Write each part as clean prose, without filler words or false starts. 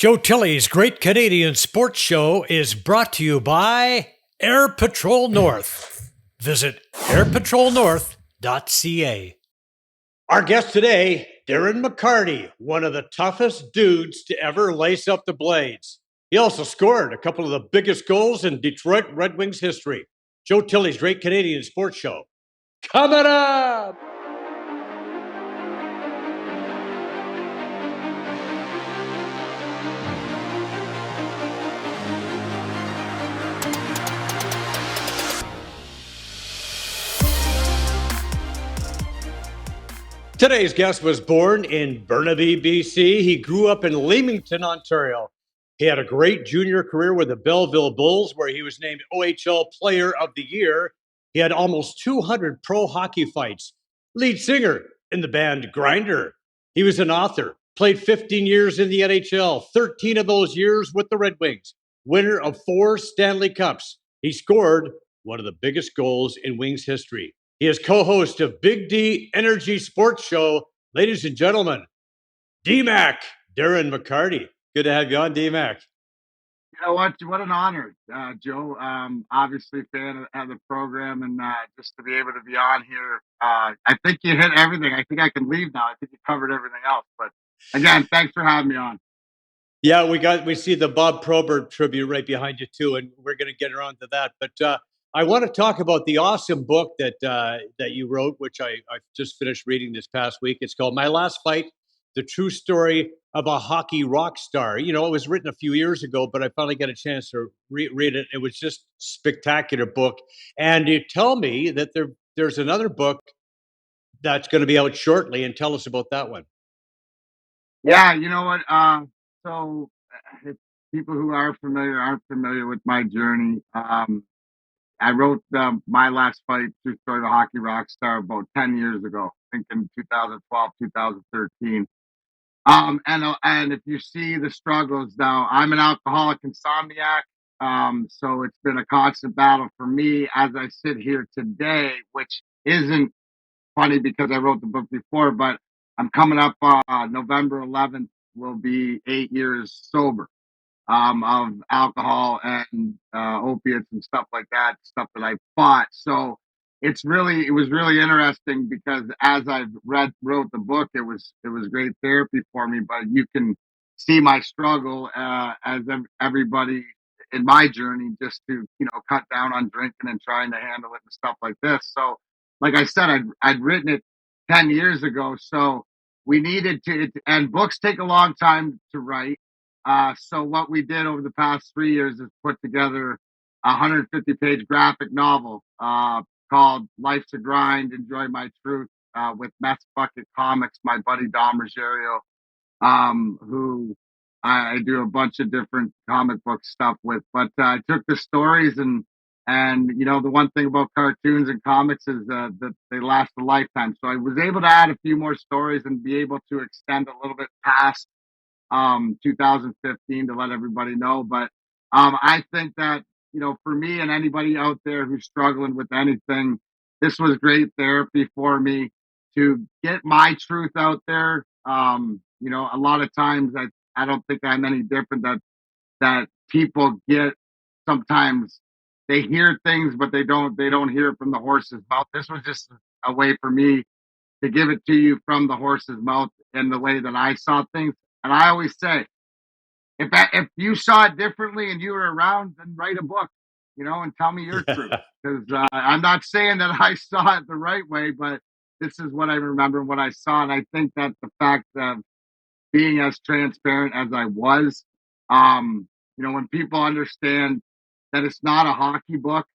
Joe Tilley's Great Canadian Sports Show is brought to you by Air Patrol North. Visit airpatrolnorth.ca. Our guest today, Darren McCarty, one of the toughest dudes to ever lace up the blades. He also scored a couple of the biggest goals in Detroit Red Wings history. Joe Tilley's Great Canadian Sports Show. Coming up! Today's guest was born in Burnaby, BC. He grew up in Leamington, Ontario. He had a great junior career with the Belleville Bulls, where he was named OHL Player of the Year. He had almost 200 pro hockey fights. Lead singer in the band Grinder. He was an author, played 15 years in the NHL, 13 of those years with the Red Wings, winner of 4 Stanley Cups. He scored one of the biggest goals in Wings history. He is co-host of Big D Energy Sports Show. Ladies and gentlemen, D-Mac, Darren McCarty. Good to have you on, D-Mac. You know what? What an honor, Joe. Obviously, fan of the program, and just to be able to be on here. I think you hit everything. I think I can leave now. I think you covered everything else. But again, thanks for having me on. Yeah, we see the Bob Probert tribute right behind you too, and we're going to get around to that. But I want to talk about the awesome book that you wrote, which I just finished reading this past week. It's called My Last Fight: The True Story of a Hockey Rock Star. You know, it was written a few years ago, but I finally got a chance to read it. It was just a spectacular book. And you tell me that there's another book that's going to be out shortly, and tell us about that one. Yeah, you know what? So if people who aren't familiar with my journey. I wrote My Last Fight, True Story of a Hockey Rock Star about 10 years ago, I think in 2012, 2013. And if you see the struggles now, I'm an alcoholic insomniac. So it's been a constant battle for me as I sit here today, which isn't funny because I wrote the book before, but I'm coming up November 11th will be 8 years sober of alcohol and opiates and stuff like that, stuff that I fought. So it was really interesting because as I wrote the book, it was great therapy for me. But you can see my struggle as everybody in my journey, just to cut down on drinking and trying to handle it and stuff like this. So, like I said, I'd written it 10 years ago, so we needed to. And books take a long time to write. So what we did over the past 3 years is put together a 150-page graphic novel called Life's a Grind, Enjoy My Truth, with Mess Bucket Comics, my buddy Dom Ruggiero, who I do a bunch of different comic book stuff with. But I took the stories and the one thing about cartoons and comics is that they last a lifetime. So I was able to add a few more stories and be able to extend a little bit past 2015 to let everybody know. But I think that, for me and anybody out there who's struggling with anything, this was great therapy for me to get my truth out there. A lot of times I don't think I'm any different, that people get, sometimes they hear things, but they don't hear it from the horse's mouth. This was just a way for me to give it to you from the horse's mouth in the way that I saw things. And I always say, if you saw it differently and you were around, then write a book, and tell me your truth. Because I'm not saying that I saw it the right way, but this is what I remember, what I saw. And I think that the fact of being as transparent as I was, when people understand that it's not a hockey book,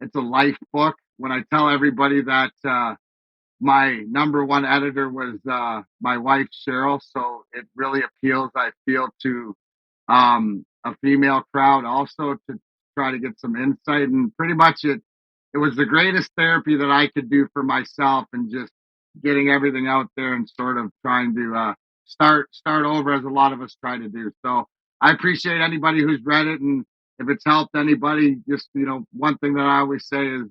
it's a life book. When I tell everybody that my number one editor was my wife, Cheryl. So it really appeals, I feel, to a female crowd also, to try to get some insight. And pretty much it was the greatest therapy that I could do for myself, and just getting everything out there and sort of trying to start over, as a lot of us try to do. So I appreciate anybody who's read it. And if it's helped anybody, just, one thing that I always say is,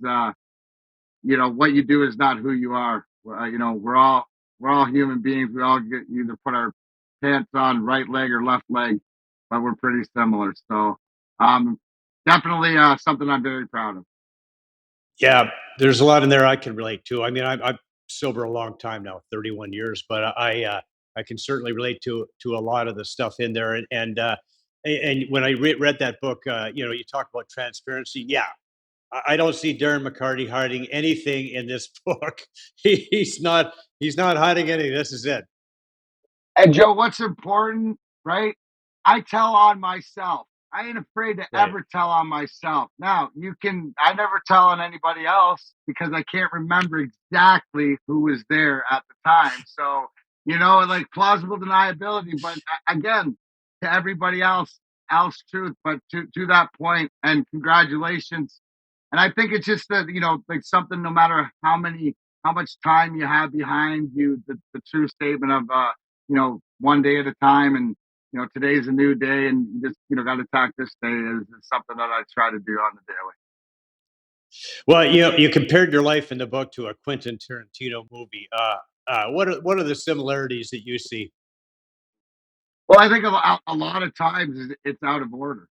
what you do is not who you are. We're all human beings. We all either put our pants on right leg or left leg. we're pretty similar. So definitely something I'm very proud of. Yeah, there's a lot in there I can relate to. I mean, I'm sober a long time now, 31 years, but I can certainly relate to a lot of the stuff in there. And when I read that book, you talk about transparency. Yeah, I don't see Darren McCarty hiding anything in this book. He's not hiding anything. This is it. And Joe, what's important, right? I tell on myself. I ain't afraid to Right. ever tell on myself. Now, I never tell on anybody else because I can't remember exactly who was there at the time. So, like plausible deniability, but again, to everybody else truth, but to that point, and congratulations. And I think it's just that, like something, no matter how much time you have behind you, the true statement of, one day at a time. And, today's a new day and you just, got to attack this day is something that I try to do on the daily. Well, you compared your life in the book to a Quentin Tarantino movie. What are the similarities that you see? Well, I think a lot of times it's out of order.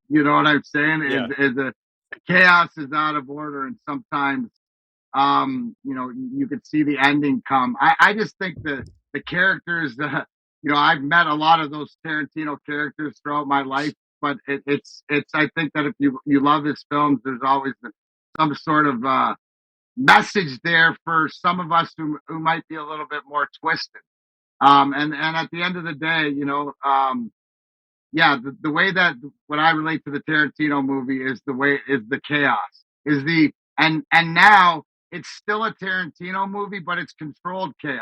You know what I'm saying? Yeah. The chaos is out of order. And sometimes, you could see the ending come. I just think the characters, I've met a lot of those Tarantino characters throughout my life, but I think that if you love his films, there's always some sort of message there for some of us who might be a little bit more twisted. And at the end of the day, yeah, the way that what I relate to the Tarantino movie is the chaos, is the and now it's still a Tarantino movie, but it's controlled chaos,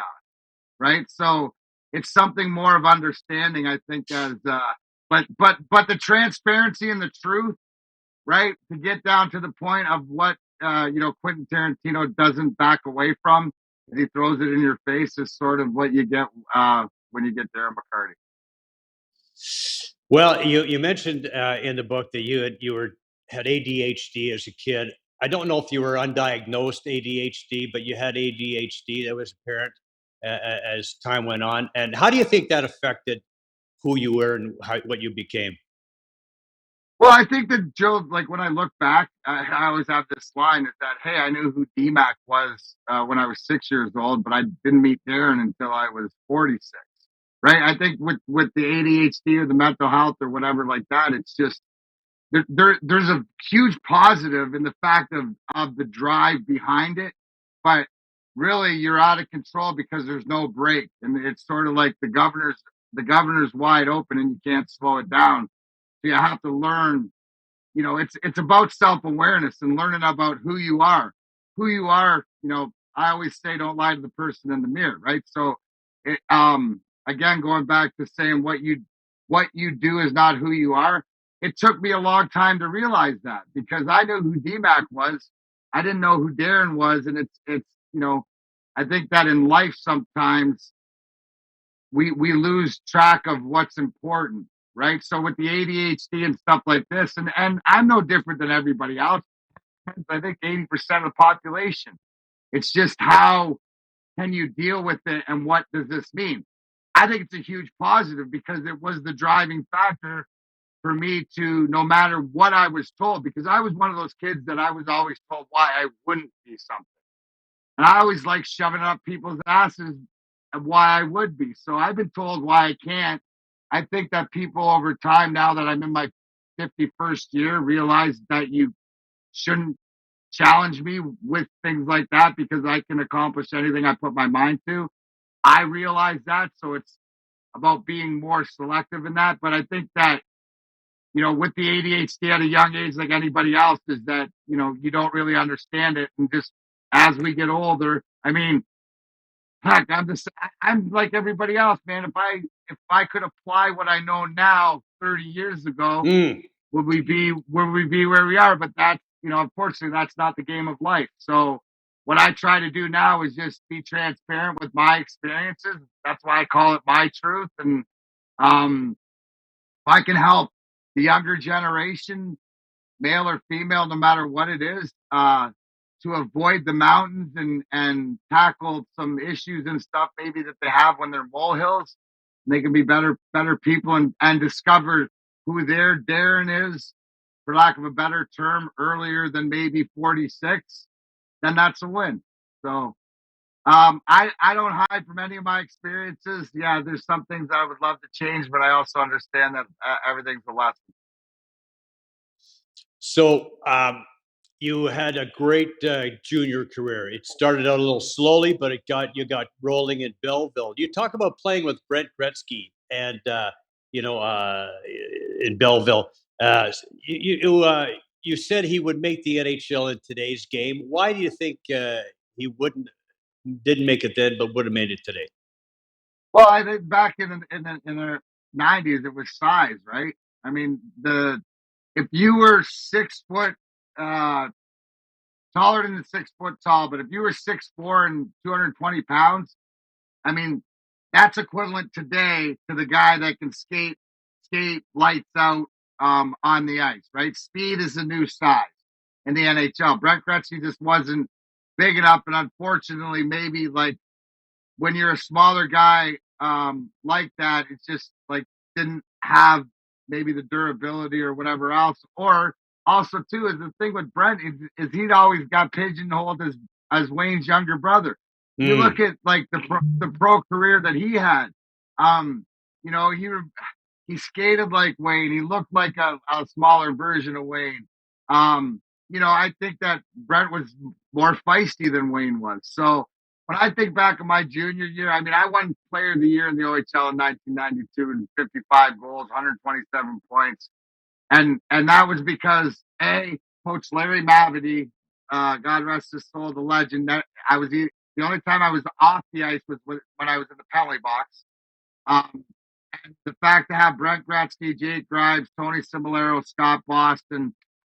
right? So it's something more of understanding, I think, as but the transparency and the truth, right? To get down to the point of what Quentin Tarantino doesn't back away from, he throws it in your face, is sort of what you get when you get Darren McCarty. Well, you mentioned in the book that had ADHD as a kid. I don't know if you were undiagnosed ADHD, but you had ADHD that was apparent as time went on. And how do you think that affected who you were and what you became? Well, I think that Joe, like when I look back, I always have this line is that, hey, I knew who DMAC was when I was 6 years old, but I didn't meet Darren until I was 46. Right? I think with the ADHD or the mental health or whatever like that, it's just there's a huge positive in the fact of the drive behind it, but really you're out of control because there's no break, and it's sort of like the governor's wide open and you can't slow it down. So you have to learn. It's about self-awareness and learning about who you are. I always say don't lie to the person in the mirror, right? So again, going back to saying what you do is not who you are. It took me a long time to realize that because I knew who DMAC was. I didn't know who Darren was. And I think that in life sometimes we lose track of what's important, right? So with the ADHD and stuff like this, and I'm no different than everybody else. I think 80% of the population. It's just how can you deal with it and what does this mean? I think it's a huge positive because it was the driving factor for me to, no matter what I was told, because I was one of those kids that I was always told why I wouldn't be something. And I always like shoving it up people's asses of why I would be. So I've been told why I can't. I think that people over time, now that I'm in my 51st year, realize that you shouldn't challenge me with things like that because I can accomplish anything I put my mind to. I realize that. So it's about being more selective in that. But I think that, with the ADHD at a young age, like anybody else, is that, you don't really understand it. And just as we get older, I mean, heck, I'm like everybody else, man. If I could apply what I know now 30 years ago, Mm. would we be where we are? But that's, unfortunately, that's not the game of life. So what I try to do now is just be transparent with my experiences. That's why I call it my truth. And um, if I can help the younger generation, male or female, no matter what it is, to avoid the mountains and tackle some issues and stuff maybe that they have when they're molehills, they can be better people and discover who their Darren is, for lack of a better term, earlier than maybe 46, then that's a win. So I don't hide from any of my experiences. Yeah, there's some things I would love to change, but I also understand that everything's a lesson. So you had a great junior career. It started out a little slowly, but you got rolling in Belleville. You talk about playing with Brent Gretzky and you know in Belleville. You said he would make the NHL in today's game. Why do you think he didn't make it then, but would have made it today? Well, I think back in the 90s, it was size, right? I mean, if you were 6 foot taller than the 6 foot tall, but if you were 6'4" and 220 pounds, I mean, that's equivalent today to the guy that can skate lights out on the ice, right? Speed is the new size in the NHL. Brent Gretzky just wasn't big enough, and unfortunately, maybe like when you're a smaller guy like that, it's just like didn't have maybe the durability or whatever else. Or also too is the thing with Brent is he'd always got pigeonholed as Wayne's younger brother. You look at like the pro career that he had. You know, he skated like Wayne. He looked like a smaller version of Wayne. You know, I think that Brent was more feisty than Wayne was. So when I think back of my junior year, I mean, I won Player of the Year in the OHL in 1992 and 55 goals, 127 points, and that was because Coach Larry Mavity, God rest his soul, the legend. That the only time I was off the ice was when I was in the penalty box. And the fact to have Brent Gretzky, Jake Grimes, Tony Cimolero, Scott Boston,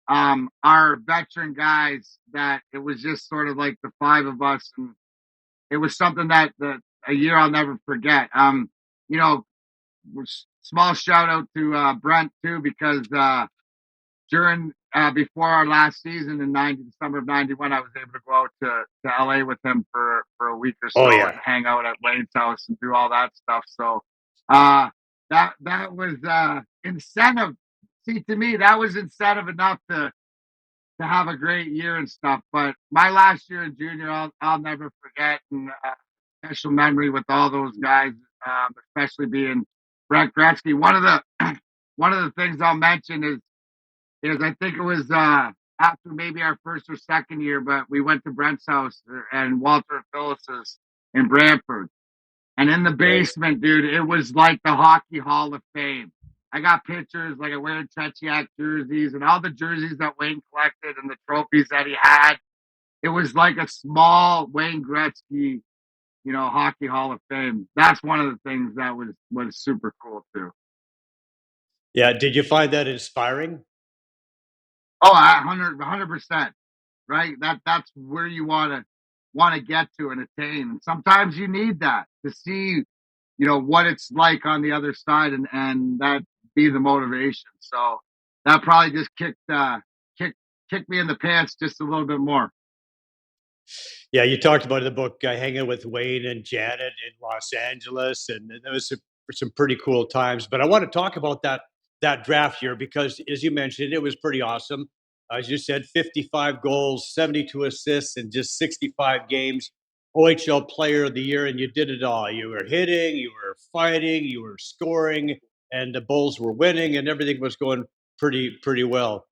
our veteran guys, that it was just sort of like the five of us, and it was something that a year I'll never forget. You know, small shout out to Brent too, because during before our last season in the summer of '91, I was able to go out to LA with him for a week or so Oh yeah. and hang out at Wayne's house and do all that stuff. So uh, that was incentive. See, to me, that was incentive enough to have a great year and stuff. But my last year in junior, I'll never forget, and special memory with all those guys, especially being Brent Gretzky. One of the things I'll mention is I think it was after maybe our first or second year, but we went to Brent's house and Walter and Phyllis's in Brantford. And in the basement, dude, it was like the Hockey Hall of Fame. I got pictures, like I wear Tretiak jerseys and all the jerseys that Wayne collected and the trophies that he had. It was like a small Wayne Gretzky, Hockey Hall of Fame. That's one of the things that was super cool too. Yeah. Did you find that inspiring? Oh, 100%. Right? That's where you want to get to and attain. And sometimes you need that to see, what it's like on the other side, and that be the motivation. So that probably just kicked me in the pants just a little bit more. Yeah, you talked about in the book hanging with Wayne and Janet in Los Angeles, and there was some pretty cool times. But I want to talk about that draft year because, as you mentioned, it was pretty awesome. As you said, 55 goals, 72 assists, in just 65 games. OHL Player of the Year, and you did it all. You were hitting, you were fighting, you were scoring, and the Bulls were winning, and everything was going pretty well.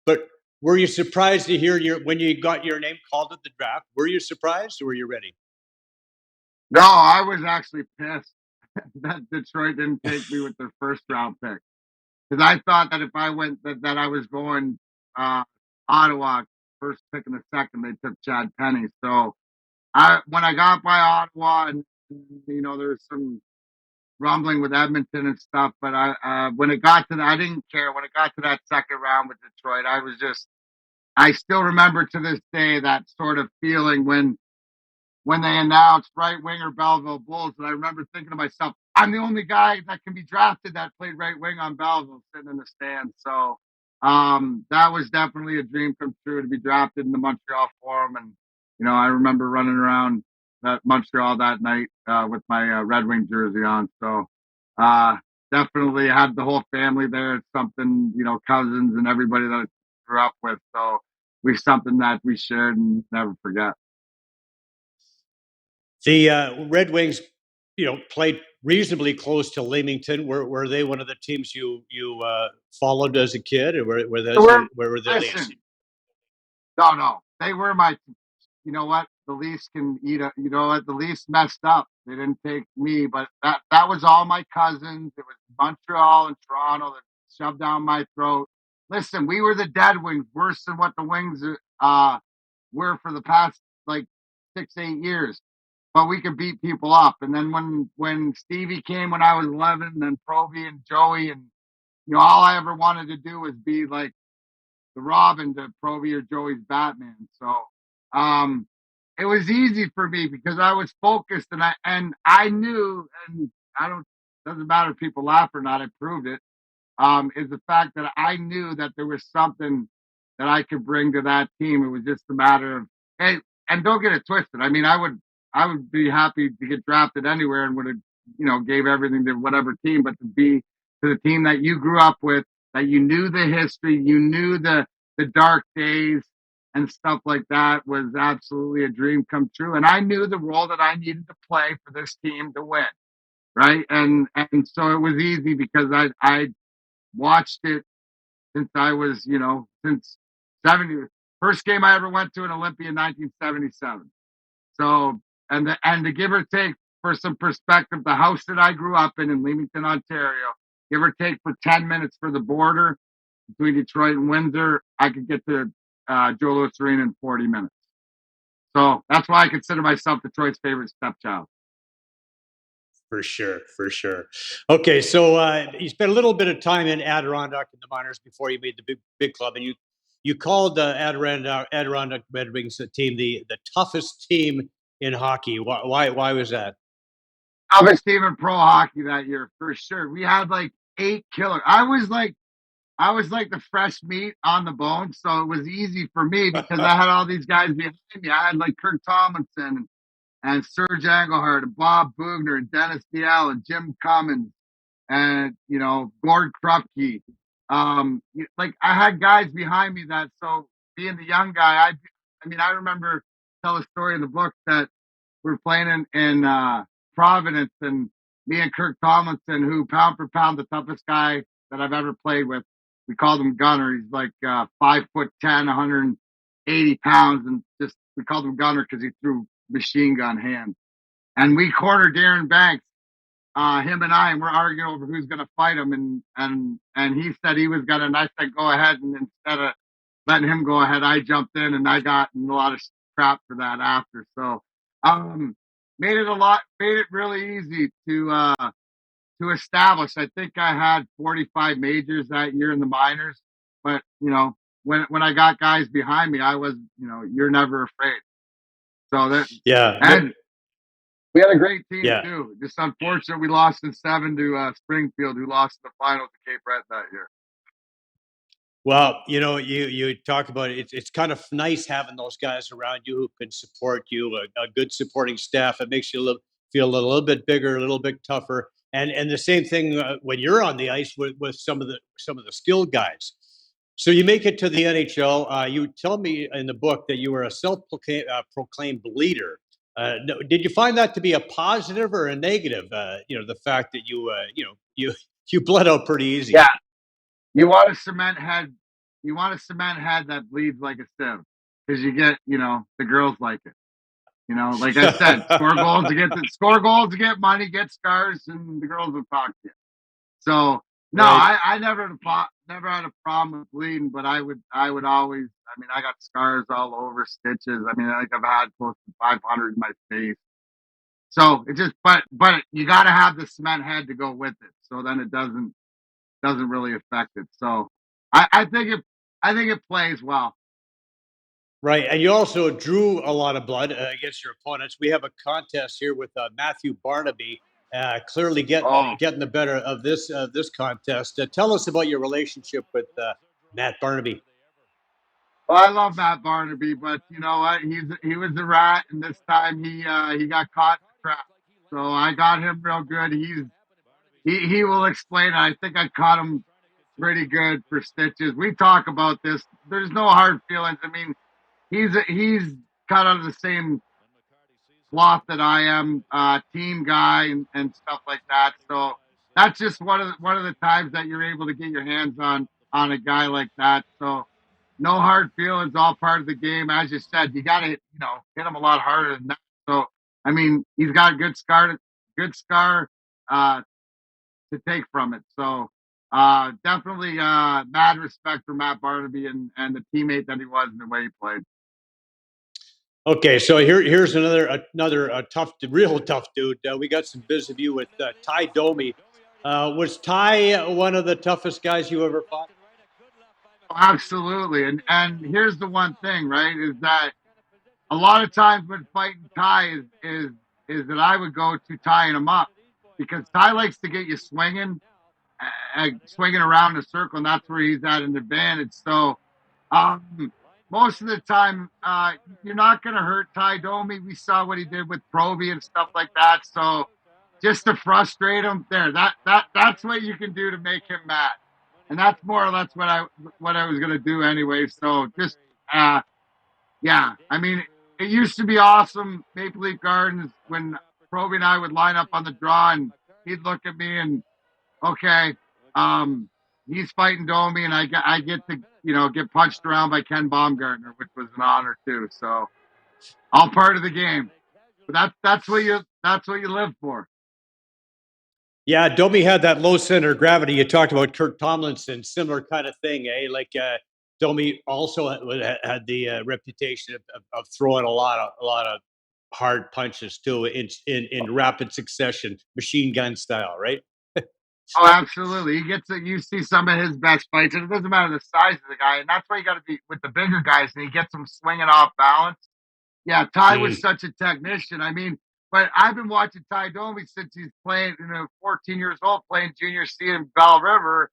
But were you surprised to hear when you got your name called at the draft? Were you surprised or were you ready? No, I was actually pissed that Detroit didn't take me with their first round pick, because I thought that if I went that I was going Ottawa first pick in the second, they took Chad Penny. So when I got by Ottawa, and there was some rumbling with Edmonton and stuff, but when it got to I didn't care. When it got to that second round with Detroit, I still remember to this day that sort of feeling when they announced right winger Belleville Bulls, and I remember thinking to myself, I'm the only guy that can be drafted that played right wing on Belleville sitting in the stands. So that was definitely a dream come true to be drafted in the Montreal Forum. And I remember running around Montreal that night with my Red Wing jersey on. So definitely had the whole family there. It's something, cousins and everybody that I grew up with. So something that we shared and never forget. The Red Wings, played reasonably close to Leamington. Were they one of the teams you followed as a kid, or were the Leafs? Listen, no, they were my. You know what? The Leafs can eat. You know what? The Leafs messed up. They didn't take me, but that was all my cousins. It was Montreal and Toronto that shoved down my throat. Listen, we were the Dead Wings, worse than what the Wings were for the past like 6-8 years. But we could beat people up. And then when Stevie came when I was 11, and then Provy and Joey, and all I ever wanted to do was be like the Robin to Provy or Joey's Batman. So it was easy for me because I was focused, and I knew, and doesn't matter if people laugh or not, I proved it. Is the fact that I knew that there was something that I could bring to that team. It was just a matter of, hey, and don't get it twisted. I mean, I would be happy to get drafted anywhere and would have, gave everything to whatever team, but to be to the team that you grew up with, that you knew the history, you knew the dark days and stuff like that, was absolutely a dream come true. And I knew the role that I needed to play for this team to win. Right. And so it was easy because I watched it since I was, since 70. First game I ever went to in Olympia in 1977. So, and to give or take, for some perspective, the house that I grew up in Leamington, Ontario, give or take for 10 minutes for the border between Detroit and Windsor, I could get to Joe Louis Arena in 40 minutes. So that's why I consider myself Detroit's favorite stepchild. For sure. Okay, so you spent a little bit of time in Adirondack in the minors before you made the big club, and you called the Adirondack Red Wings team the toughest team in hockey. Why was that? Toughest team in pro hockey that year, for sure. We had like 8 killers. I was like the fresh meat on the bone, so it was easy for me because I had all these guys behind me. I had like Kirk Tomlinson and Serge Engelhardt and Bob Bugner and Dennis DeAlle and Jim Cummins and Gord Krupke. Like I had guys behind me that, so being the young guy, I remember tell a story in the book that we're playing in Providence, and me and Kirk Tomlinson, who pound for pound the toughest guy that I've ever played with, we called him Gunner. He's like 5'10", 180 pounds, and just we called him Gunner because he threw machine gun hands. And we cornered Darren Banks, him and we're arguing over who's going to fight him. And he said he was going to, and I said, go ahead. And instead of letting him go ahead, I jumped in, and I got in a lot of crap for that after. So, made it really easy to establish. I think I had 45 majors that year in the minors, but when I got guys behind me, I was, you're never afraid. So that, and we had a great team too. Just unfortunate we lost in 7 to Springfield, who lost the final to Cape Breton that year. Well, you talk about it. It's kind of nice having those guys around you who can support you, a good supporting staff. It makes you feel a little bit bigger, a little bit tougher. And the same thing when you're on the ice with some of the skilled guys. So you make it to the NHL. You tell me in the book that you were a self-proclaimed leader. Did you find that to be a positive or a negative? The fact that you bled out pretty easy. Yeah. You want a cement head. You want a cement head that bleeds like a sieve, because you get, the girls like it. Like I said, score goals to get money, get scars, and the girls will talk to you. So no, right. I never had a problem with bleeding, but I would always. I got scars all over, stitches. I think I've had close to 500 in my face. So it just, but you got to have the cement head to go with it. So then it doesn't really affect it. So I think it plays well. Right, and you also drew a lot of blood against your opponents. We have a contest here with Matthew Barnaby, clearly getting the better of this contest. Tell us about your relationship with Matt Barnaby. Well, I love Matt Barnaby, but you know what? He was a rat, and this time he got caught in the trap. So I got him real good. He will explain it. I think I caught him pretty good for stitches. We talk about this. There's no hard feelings. I mean, he's cut out of the same cloth that I am, team guy and stuff like that. So that's just one of the times that you're able to get your hands on a guy like that. So no hard feelings, all part of the game. As you said, you got to hit him a lot harder than that. So I mean, he's got a good scar uh, to take from it. So definitely mad respect for Matt Barnaby and the teammate that he was and the way he played. Okay, so here's another tough, real tough dude. We got some biz of you with Ty Domi. Was Ty one of the toughest guys you ever fought? Absolutely. And here's the one thing, right, is that a lot of times when fighting Ty is that I would go to tying him up because Ty likes to get you swinging around in a circle, and that's where he's at an advantage. So most of the time, you're not going to hurt Ty Domi. We saw what he did with Proby and stuff like that. So just to frustrate him, that's what you can do to make him mad, and that's more or less what I was going to do anyway. So just yeah, I mean, it used to be awesome Maple Leaf Gardens when Proby and I would line up on the draw, and he'd look at me and okay, he's fighting Domi, and I get to get punched around by Ken Baumgartner, which was an honor too. So all part of the game. But that's what you live for. Yeah, Domi had that low center of gravity. You talked about Kirk Tomlinson, similar kind of thing, eh? Like Domi also had the reputation of throwing a lot of hard punches too in rapid succession, machine gun style, right? Oh, absolutely. He gets it. You see some of his best fights, and it doesn't matter the size of the guy, and that's why you got to be with the bigger guys, and he gets them swinging off balance. Yeah, Ty was Mm. such a technician. I mean, but I've been watching Ty Domi since he's playing, 14 years old, playing junior C in Bell River,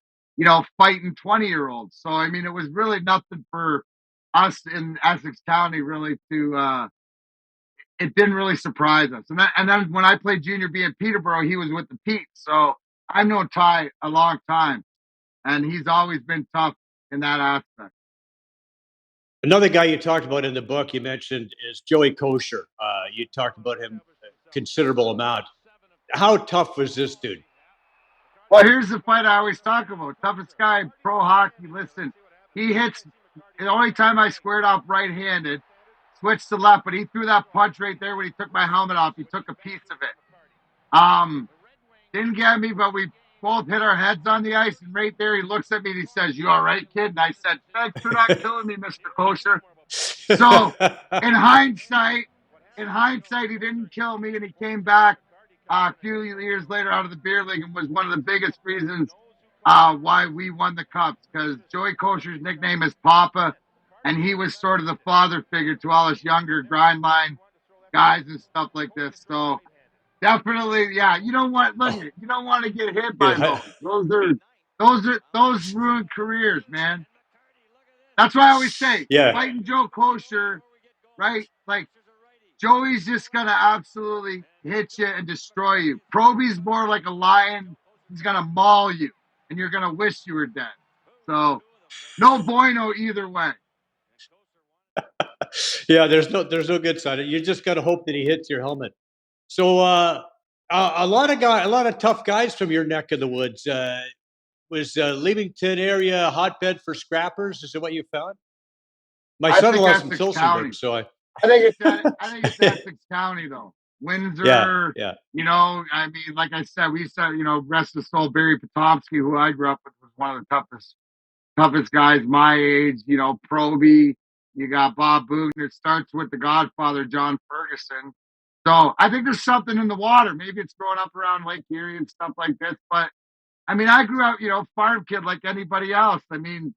fighting 20-year-olds. So, I mean, it was really nothing for us in Essex County really it didn't really surprise us. And then when I played junior B in Peterborough, he was with the Pete. So I've known Ty a long time, and he's always been tough in that aspect. Another guy you talked about in the book you mentioned is Joey Kosher. You talked about him a considerable amount. How tough was this dude? Well, here's the fight I always talk about. Toughest guy in pro hockey. Listen, he hits the only time I squared off right-handed, switched to left, but he threw that punch right there when he took my helmet off. He took a piece of it. Didn't get me, but we both hit our heads on the ice, and right there he looks at me and he says, "You all right, kid?" And I said, "Thanks for not killing me, Mr. Kosher." So in hindsight, he didn't kill me, and he came back a few years later out of the beer league and was one of the biggest reasons why we won the cups because Joey Kosher's nickname is Papa, and he was sort of the father figure to all us younger grind line guys and stuff like this. So definitely, yeah, you don't want to get hit by Yeah. those ruined careers, man. That's why I always say Yeah. fighting Joe Kosher, right? Like Joey's just gonna absolutely hit you and destroy you. Proby's more like a lion. He's gonna maul you, and you're gonna wish you were dead. So no bueno either way. Yeah, there's no good side. You just got to hope that he hits your helmet. So a lot of tough guys from your neck of the woods. Was Leamington area a hotbed for scrappers? Is it what you found? My I think son-in-law's from Essex Tillsonburg, County. so I think it's Essex County though. yeah, Windsor, yeah. I mean, like I said, we said, rest of soul, Barry Potomsky, who I grew up with, was one of the toughest guys my age. Proby, you got Bob Boone. It starts with the Godfather, John Ferguson. So I think there's something in the water. Maybe it's growing up around Lake Erie and stuff like this. But I mean, I grew up, farm kid like anybody else. I mean,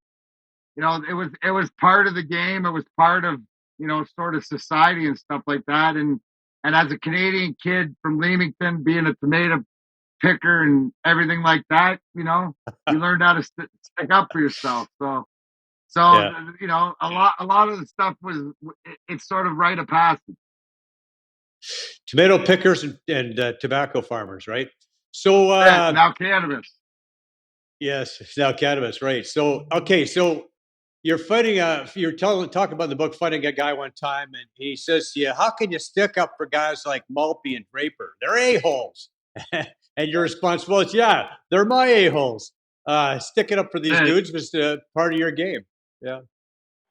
it was part of the game. It was part of, sort of society and stuff like that. And as a Canadian kid from Leamington, being a tomato picker and everything like that, you learned how to stick up for yourself. So So, Yeah. you know, a lot of the stuff it's sort of rite of passage. Tomato pickers and tobacco farmers, right? So, Now cannabis. yes, now cannabis, right? So, okay, so you're fighting. Talking about the book, fighting a guy one time, and he says, "Yeah, how can you stick up for guys like Maltby and Draper? They're a holes." And your response was, "Yeah, they're my a holes. Sticking up for these Hey, dudes was part of your game." Yeah.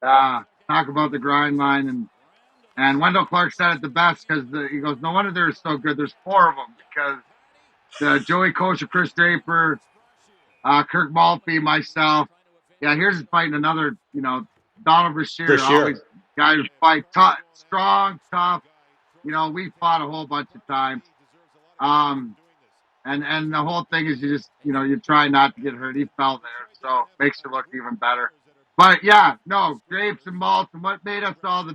talk about the grind line, and Wendell Clark said it the best because he goes, no wonder they're so good. There's four of them because the Joey Kosher, Chris Draper, Kirk Maltby, myself. Yeah, here's fighting another, you know, Donald For Brashear, always sure. guy who fight tough, strong, tough. You know, we fought a whole bunch of times. Um, and the whole thing is you just, you know, you try not to get hurt. He fell there, so makes you look even better. But yeah, no, grapes and malts, and what made us all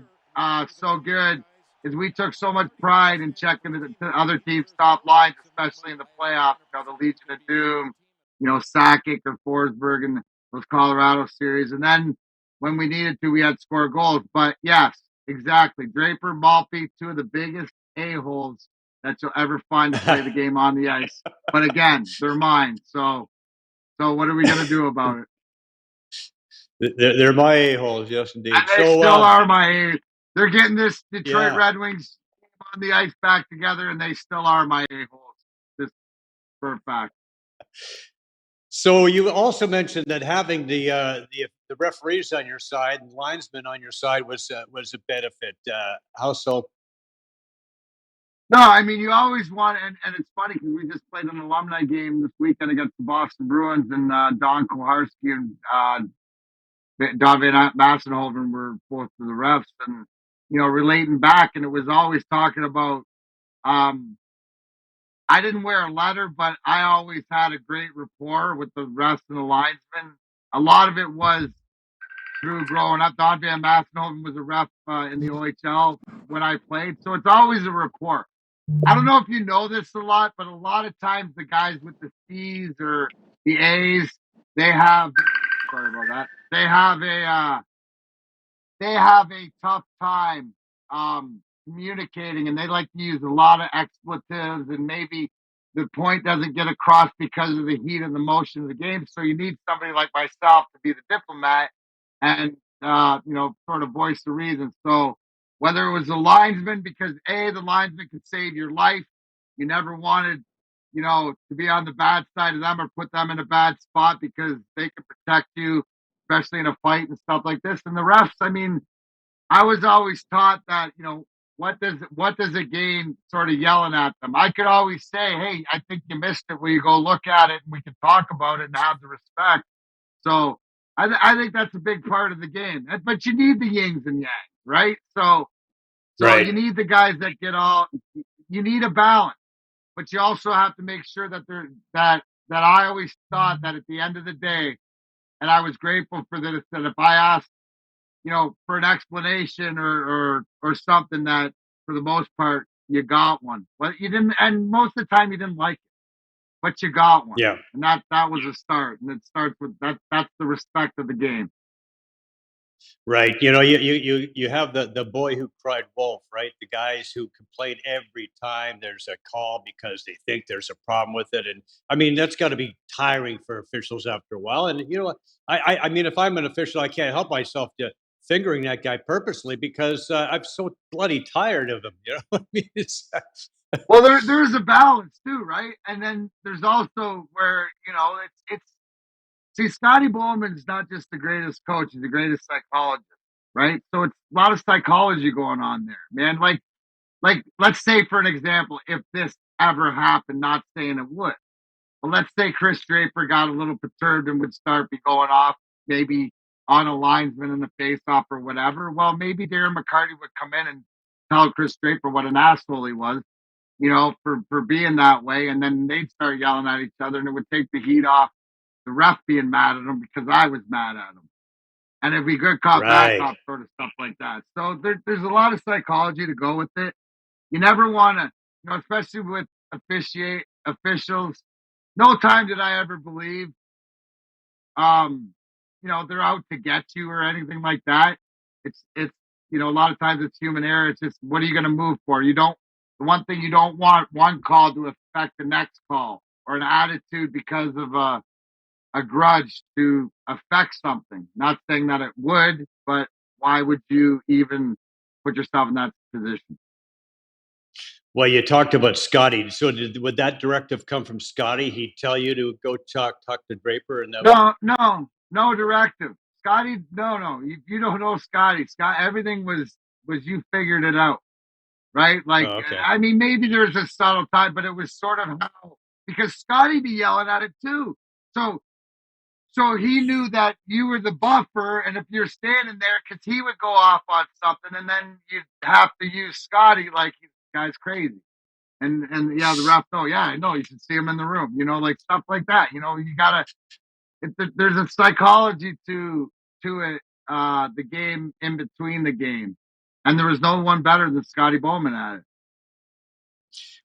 so good is we took so much pride in checking the other teams' top lines, especially in the playoffs. You know, the Legion of Doom, you know, Sakic or Forsberg in those Colorado series, and then when we needed to, we had to score goals. But yes, exactly, Draper, Maltby, two of the biggest a holes that you'll ever find to play the game on the ice. But again, they're mine. So what are we gonna do about it? They're my a holes, yes, indeed. And they So, still are my age. They're getting this Detroit yeah. Red Wings on the ice back together, and they still are my a-holes. Just for a fact. So you also mentioned that having the referees on your side and linesmen on your side was a benefit. How so? No, I mean you always want, and it's funny because we just played an alumni game this weekend against the Boston Bruins, and Don Koharski and Don Van Massenhoven were both the refs, and you know relating back, and it was always talking about. Um, I didn't wear a letter, but I always had a great rapport with the rest of the linesmen. A lot of it was through growing up. Don Van Massenhoven was a ref in the OHL when I played, so it's always a rapport. I don't know if you know this a lot, but a lot of times the guys with the C's or the A's, they have. Sorry about that. They have a tough time communicating, and they like to use a lot of expletives, and maybe the point doesn't get across because of the heat and the motion of the game. So you need somebody like myself to be the diplomat and you know sort of voice the reason. So whether it was the linesman, because the linesman could save your life, you never wanted you know to be on the bad side of them or put them in a bad spot because they could protect you especially in a fight and stuff like this. And the refs, I mean, I was always taught that, you know, what does it gain sort of yelling at them? I could always say, hey, I think you missed it. Will you go look at it and we can talk about it and have the respect? So I think that's a big part of the game. But you need the yings and yangs, right? So Right. you need the guys that get all you need a balance, but you also have to make sure that that I always thought that at the end of the day, and I was grateful for this, that if I asked, you know, for an explanation or something that for the most part you got one. But you didn't and most of the time you didn't like it, but you got one. Yeah. And that was a start. And it starts with that's the respect of the game. Right. You have the boy who cried wolf, right? The guys who complain every time there's a call because they think there's a problem with it. And I mean, that's got to be tiring for officials after a while. And you know what? I mean, if I'm an official, I can't help myself to fingering that guy purposely because I'm so bloody tired of him. You know, I mean, Well, there's a balance too, right? And then there's also where, you know, it's see, Scotty Bowman's not just the greatest coach, he's the greatest psychologist, right? So it's a lot of psychology going on there, man. Like let's say for an example, if this ever happened, not saying it would. But let's say Chris Draper got a little perturbed and would start be going off, maybe on a linesman in the face-off or whatever. Well, maybe Darren McCarty would come in and tell Chris Draper what an asshole he was, you know, for being that way, and then they'd start yelling at each other, and it would take the heat off the ref being mad at him because I was mad at him. And it'd be good cop, bad right. cop sort of stuff like that. So there's a lot of psychology to go with it. You never want to, you know, especially with officiate officials. No time did I ever believe they're out to get you or anything like that. It's a lot of times it's human error. It's just, what are you going to move for? The one thing you don't want one call to affect the next call, or an attitude because of a grudge to affect something. Not saying that it would, but why would you even put yourself in that position? Well, you talked about Scotty. So would that directive come from Scotty? He'd tell you to go talk to Draper, and that was No directive. Scotty, no. You don't know Scotty. Scott, everything was you figured it out, right? Like, oh, okay. I mean, maybe there's a subtle time, but it was sort of how, because Scotty be yelling at it too. So he knew that you were the buffer, and if you're standing there, because he would go off on something, and then you'd have to use Scotty like, this guy's crazy. And yeah, the ref, I know, you should see him in the room, like stuff like that. You gotta, there's a psychology to it, the game in between the game. And there was no one better than Scotty Bowman at it.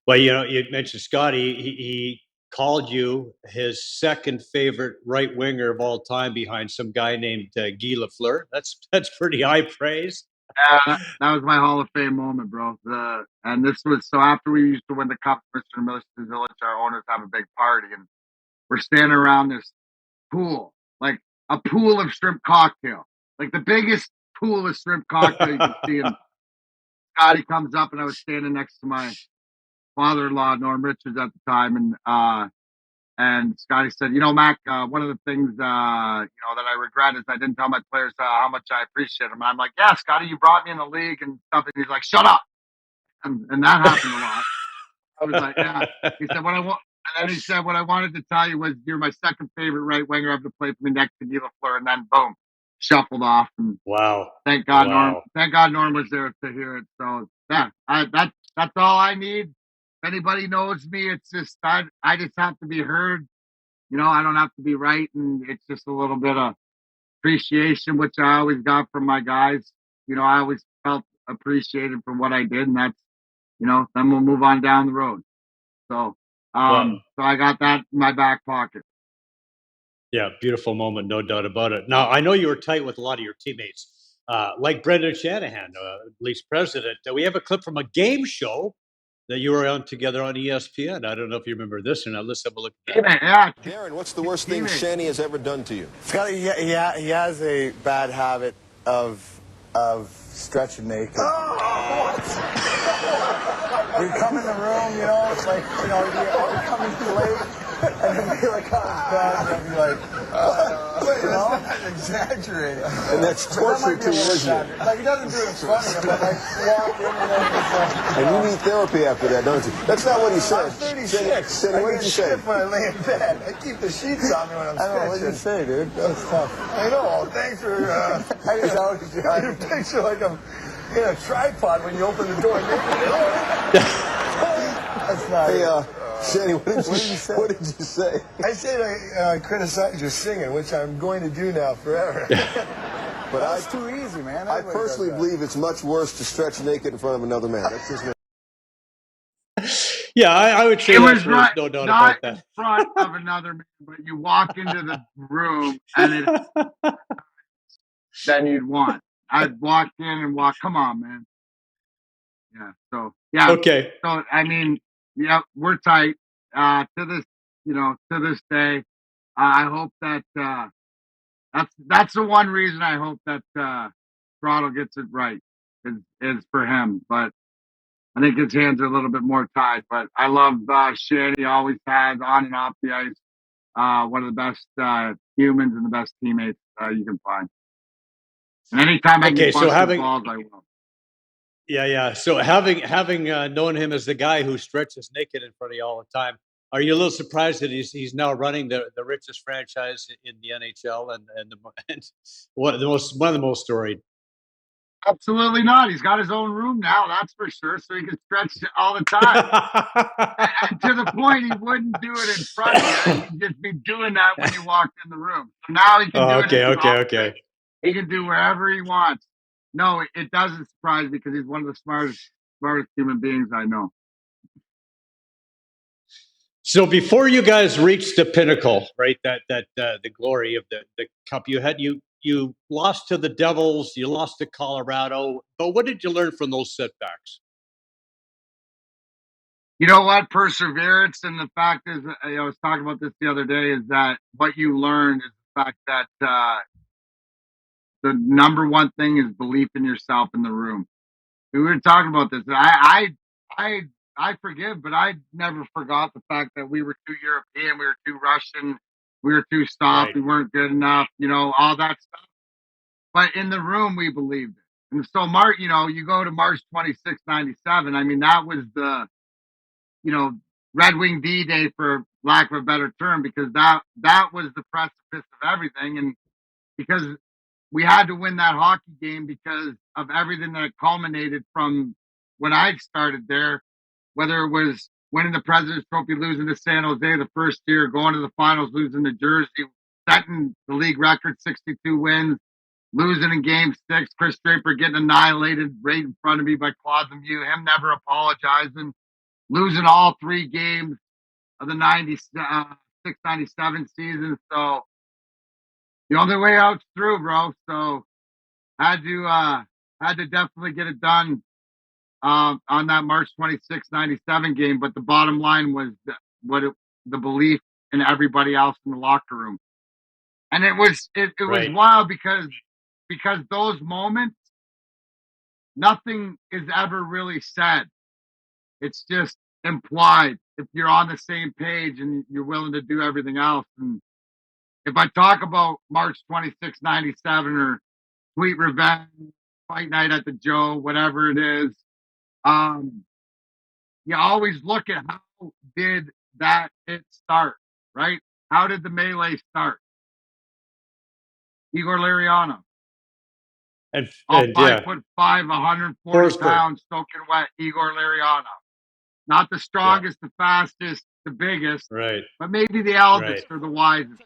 Well, you mentioned Scotty. He called you his second favorite right winger of all time, behind some guy named Guy Lafleur. That's pretty high praise. Yeah, that was my Hall of Fame moment, bro. And this was, so after we used to win the Cup, Mr. Miller's Village, our owners have a big party, and we're standing around this pool, like a pool of shrimp cocktail, like the biggest pool of shrimp cocktail you can see. And Scotty comes up, and I was standing next to my father-in-law, Norm Richards, at the time, and Scotty said, Mac, one of the things, that I regret is I didn't tell my players how much I appreciate them. And I'm like, yeah, Scotty, you brought me in the league and stuff. And he's like, shut up. And that happened a lot. I was like, yeah. He said, and then he said, what I wanted to tell you was you're my second favorite right winger ever to play for me, next to Guy Lafleur. And then boom, shuffled off. And wow. Thank God Norm was there to hear it. So yeah, that's all I need. If anybody knows me, it's just I just have to be heard. I don't have to be right, and it's just a little bit of appreciation, which I always got from my guys. I always felt appreciated for what I did, and that's, then we'll move on down the road. So, so I got that in my back pocket. Yeah, beautiful moment, no doubt about it. Now, I know you were tight with a lot of your teammates, like Brendan Shanahan, least president. We have a clip from a game show that you were on together on ESPN. I don't know if you remember this or not. Let's have a look at that. Yeah. Darren, what's the worst thing Shanny has ever done to you? Scotty, he has a bad habit of stretching naked. Oh, what? We come in the room, it's like, we come in too late, and then be like on his bed, and be like, that's exaggerating. And that's torture to you, isn't it? Like, he doesn't do it funny, but like, walk in and then just like... And you need therapy after that, don't you? That's not what he said. I'm 36. What did you say? When I lay in bed. I keep the sheets on me when I'm stretching. I don't know, what did you say, dude? That was tough. I know, thanks for... you picture like I'm in a tripod when you open the door. That's not Hey, Shanny, what did you say? What did you say? I said I criticized your singing, which I'm going to do now forever. But that's too easy, man. I personally believe it's much worse to stretch naked in front of another man. That's just me. Yeah, I would say there's no doubt about that. Not in front of another man, but you walk into the room, and then you'd want. I'd walk in and come on, man. Yeah. So yeah. Okay. So I mean, yeah, we're tight. To this day, I hope that that's the one reason I hope that Toronto gets it right is for him. But I think his hands are a little bit more tied. But I love Shanny. Always has, on and off the ice. One of the best humans and the best teammates you can find. And anytime I can bust his balls, I will. Yeah. So having known him as the guy who stretches naked in front of you all the time, are you a little surprised that he's now running the richest franchise in the NHL and one of the most storied? Absolutely not. He's got his own room now, that's for sure, so he can stretch all the time. and to the point, he wouldn't do it in front of you. He'd just be doing that when you walked in the room. So now he can do it. Okay. He can do wherever he wants. No, it doesn't surprise me because he's one of the smartest human beings I know. So before you guys reached the pinnacle, right? That the glory of the cup, you lost to the Devils, you lost to Colorado. But what did you learn from those setbacks? You know what? Perseverance, and the fact is, I was talking about this the other day, is that what you learn is the fact that the number one thing is belief in yourself in the room. We were talking about this. I forgive, but I never forgot the fact that we were too European, we were too Russian, we were too soft, Right. we weren't good enough, all that stuff. But in the room, we believed it. And so, Mark, you go to March 26, 97. I mean, that was the, Red Wing D-Day, for lack of a better term, because that was the precipice of everything. And because we had to win that hockey game because of everything that culminated from when I started there, whether it was winning the President's Trophy, losing to San Jose the first year, going to the finals, losing to Jersey, setting the league record, 62 wins, losing in game 6, Chris Draper getting annihilated right in front of me by Claude Lemieux, him never apologizing, losing all 3 games of the 96-97 season. So the only way out's through, bro. So had to definitely get it done on that March 26, 97 game. But the bottom line was the belief in everybody else in the locker room. And it was Right. wild because those moments, nothing is ever really said. It's just implied if you're on the same page and you're willing to do everything else. And if I talk about March 26, 97 or Sweet Revenge, Fight Night at the Joe, whatever it is, you always look at how did that it start, right? How did the melee start? Igor Liriano, And all and 5'5", 140 Forsberg. pounds, soaking wet. Igor Liriano, not the strongest, the fastest, the biggest, Right. but maybe the eldest or the wisest.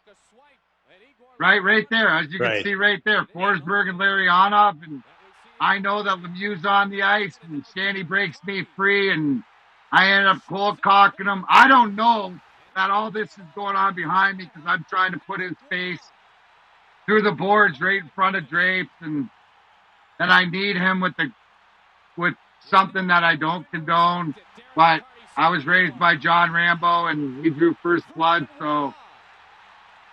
Right there, as you can Right. see right there, Forsberg and Larionov, and I know that Lemieux's on the ice, and Shanny breaks me free, and I ended up cold cocking him. I don't know that all this is going on behind me because I'm trying to put his face through the boards right in front of Drapes, and I need him with something that I don't condone. But I was raised by John Rambo, and he drew first blood, so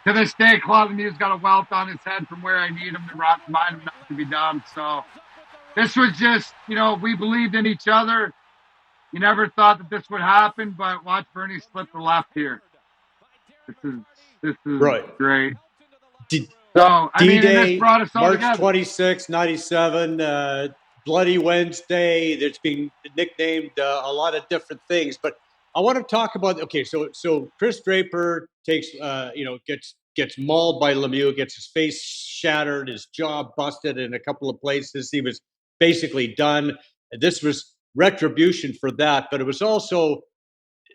to this day, Claude Lemieux's got a welt on his head from where I need him to remind him not to be dumb. So this was just, we believed in each other. You never thought that this would happen, but watch Bernie slip the left here. This is Right. great. D- So, I mean, and D-Day, this brought us all March together. 26, 97, Bloody Wednesday. There's been nicknamed a lot of different things, but I want to talk about. Okay, so Chris Draper takes, gets mauled by Lemieux, gets his face shattered, his jaw busted in a couple of places. He was basically done. This was retribution for that, but it was also,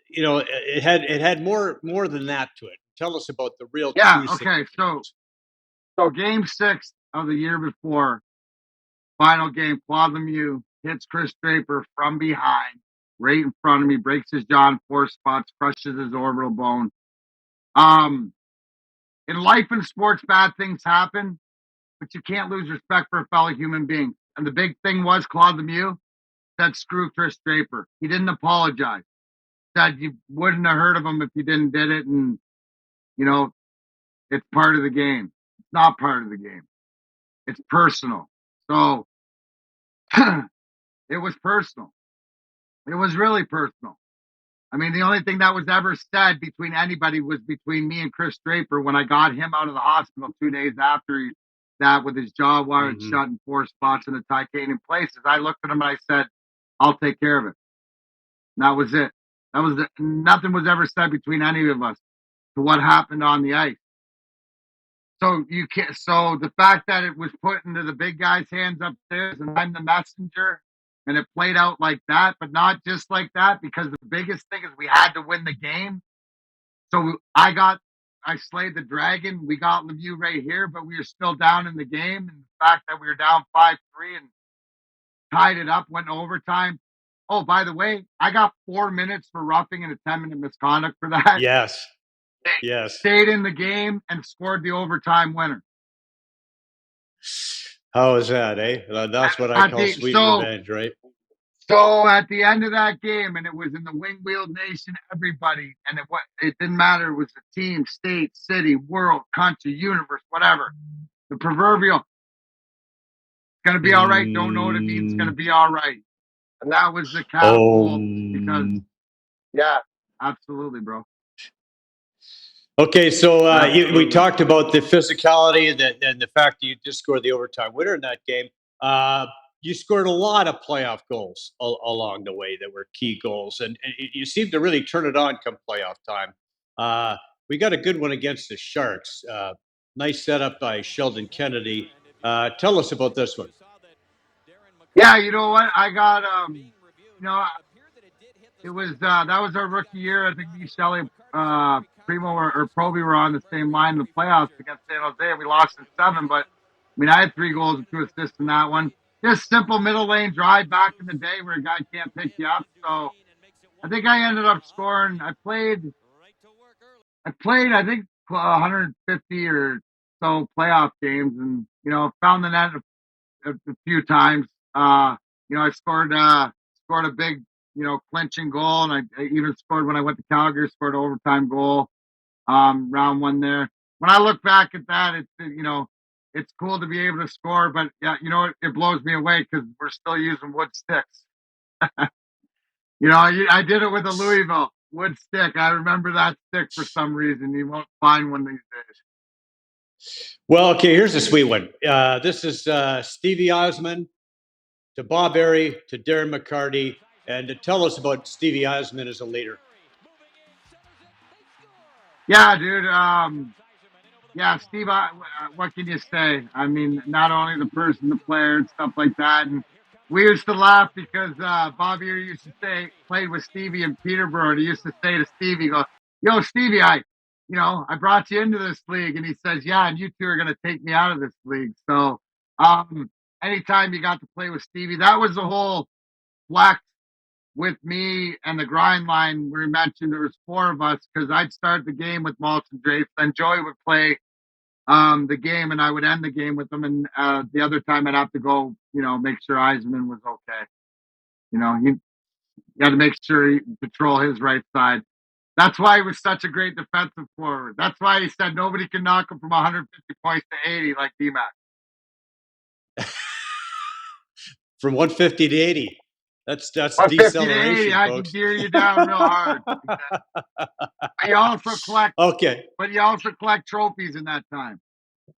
it had more than that to it. Tell us about the real Yeah. true Okay. So game 6 of the year before, final game, Claude Lemieux hits Chris Draper from behind, right in front of me, breaks his jaw in 4 spots, crushes his orbital bone. In life and sports, bad things happen, but you can't lose respect for a fellow human being. And the big thing was Claude Lemieux said, screw Chris Draper. He didn't apologize. Said you wouldn't have heard of him if you didn't did it. And, it's part of the game. It's not part of the game. It's personal. So it was personal. It was really personal. I mean, the only thing that was ever said between anybody was between me and Chris Draper when I got him out of the hospital 2 days after that with his jaw wired shut and 4 spots in the titanium places. I looked at him and I said, I'll take care of it. And that was it. Nothing was ever said between any of us to what happened on the ice. So so the fact that it was put into the big guy's hands upstairs and I'm the messenger and it played out like that, but not just like that, because the biggest thing is we had to win the game. So I slayed the dragon. We got Lemieux right here, but we were still down in the game. And the fact that we were down 5-3 and tied it up, went to overtime. Oh, by the way, I got 4 minutes for roughing and a 10-minute misconduct for that. Yes. Yes. Stayed in the game and scored the overtime winner. How is that, eh? That's what I call sweet revenge, right? So at the end of that game, and it was in the Wing-Wheeled Nation, everybody, and it didn't matter. It was a team, state, city, world, country, universe, whatever. The proverbial, it's going to be all right. Don't know what it means. It's going to be all right. And that was the catapult because, yeah, absolutely, bro. Okay, so we talked about the physicality and the fact that you just scored the overtime winner in that game. You scored a lot of playoff goals along the way that were key goals, and you seem to really turn it on come playoff time. We got a good one against the Sharks. Nice setup by Sheldon Kennedy. Tell us about this one. Yeah, you know what? I got it was that was our rookie year. I think me, Shelly, Primo, or Proby were on the same line in the playoffs against San Jose. We lost in 7, but I mean, I had 3 goals and 2 assists in that one. Just simple middle lane drive back in the day where a guy can't pick you up. So I think I ended up scoring. I played, I think 150 or so playoff games, and found the net a few times. I scored a big clinching goal, and I even scored when I went to Calgary. Scored an overtime goal, round 1 there. When I look back at that, it's cool to be able to score, but yeah, it blows me away because we're still using wood sticks. I did it with a Louisville wood stick. I remember that stick for some reason. You won't find one these days. Well, okay, here's a sweet one. This is Stevie Osmond to Bob Airy to Darren McCarty, and to tell us about Stevie Osmond as a leader. Yeah, dude. Yeah, Steve, what can you say? I mean, not only the person, the player, and stuff like that. And we used to laugh because Bobby used to played with Stevie in Peterborough. And he used to say to Stevie, go, "Yo, Stevie, I brought you into this league." And he says, "Yeah, and you two are going to take me out of this league." So anytime you got to play with Stevie, that was the whole flex with me and the grind line where we mentioned there was 4 of us because I'd start the game with Maltz and Drapes, then Joey would play the game, and I would end the game with them. And the other time I'd have to go, make sure Eisman was okay. He had to make sure he patrol his right side. That's why he was such a great defensive forward. That's why he said nobody can knock him from 150 points to 80 like D-Mac. From 150 to 80. That's 150 deceleration, to 80, I can gear you down real hard. You also collect. Okay. But you also collect trophies in that time.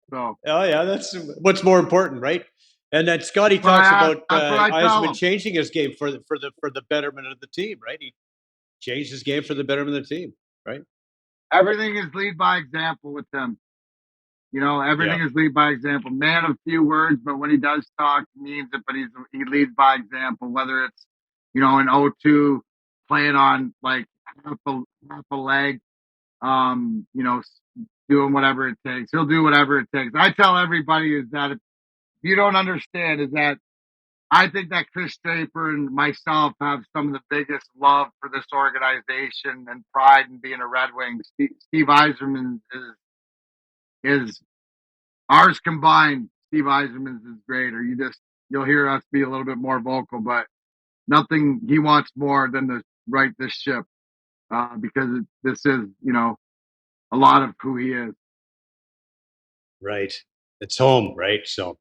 So. Oh yeah, that's what's more important, right? And then Scotty talks about Eisman changing his game for the betterment of the team, right? He changed his game for the betterment of the team, right? Everything is lead by example with them. Everything is lead by example. Man of few words, but when he does talk, he means it. But he leads by example. Whether it's in 0-2 playing on like half a leg, doing whatever it takes. He'll do whatever it takes. I tell everybody is that if you don't understand is that I think that Chris Draper and myself have some of the biggest love for this organization and pride in being a Red Wing. Steve Yzerman is ours combined. Steve Yzerman is great. Or you'll hear us be a little bit more vocal, but nothing he wants more than to right this ship because this is a lot of who he is. Right. It's home, right? So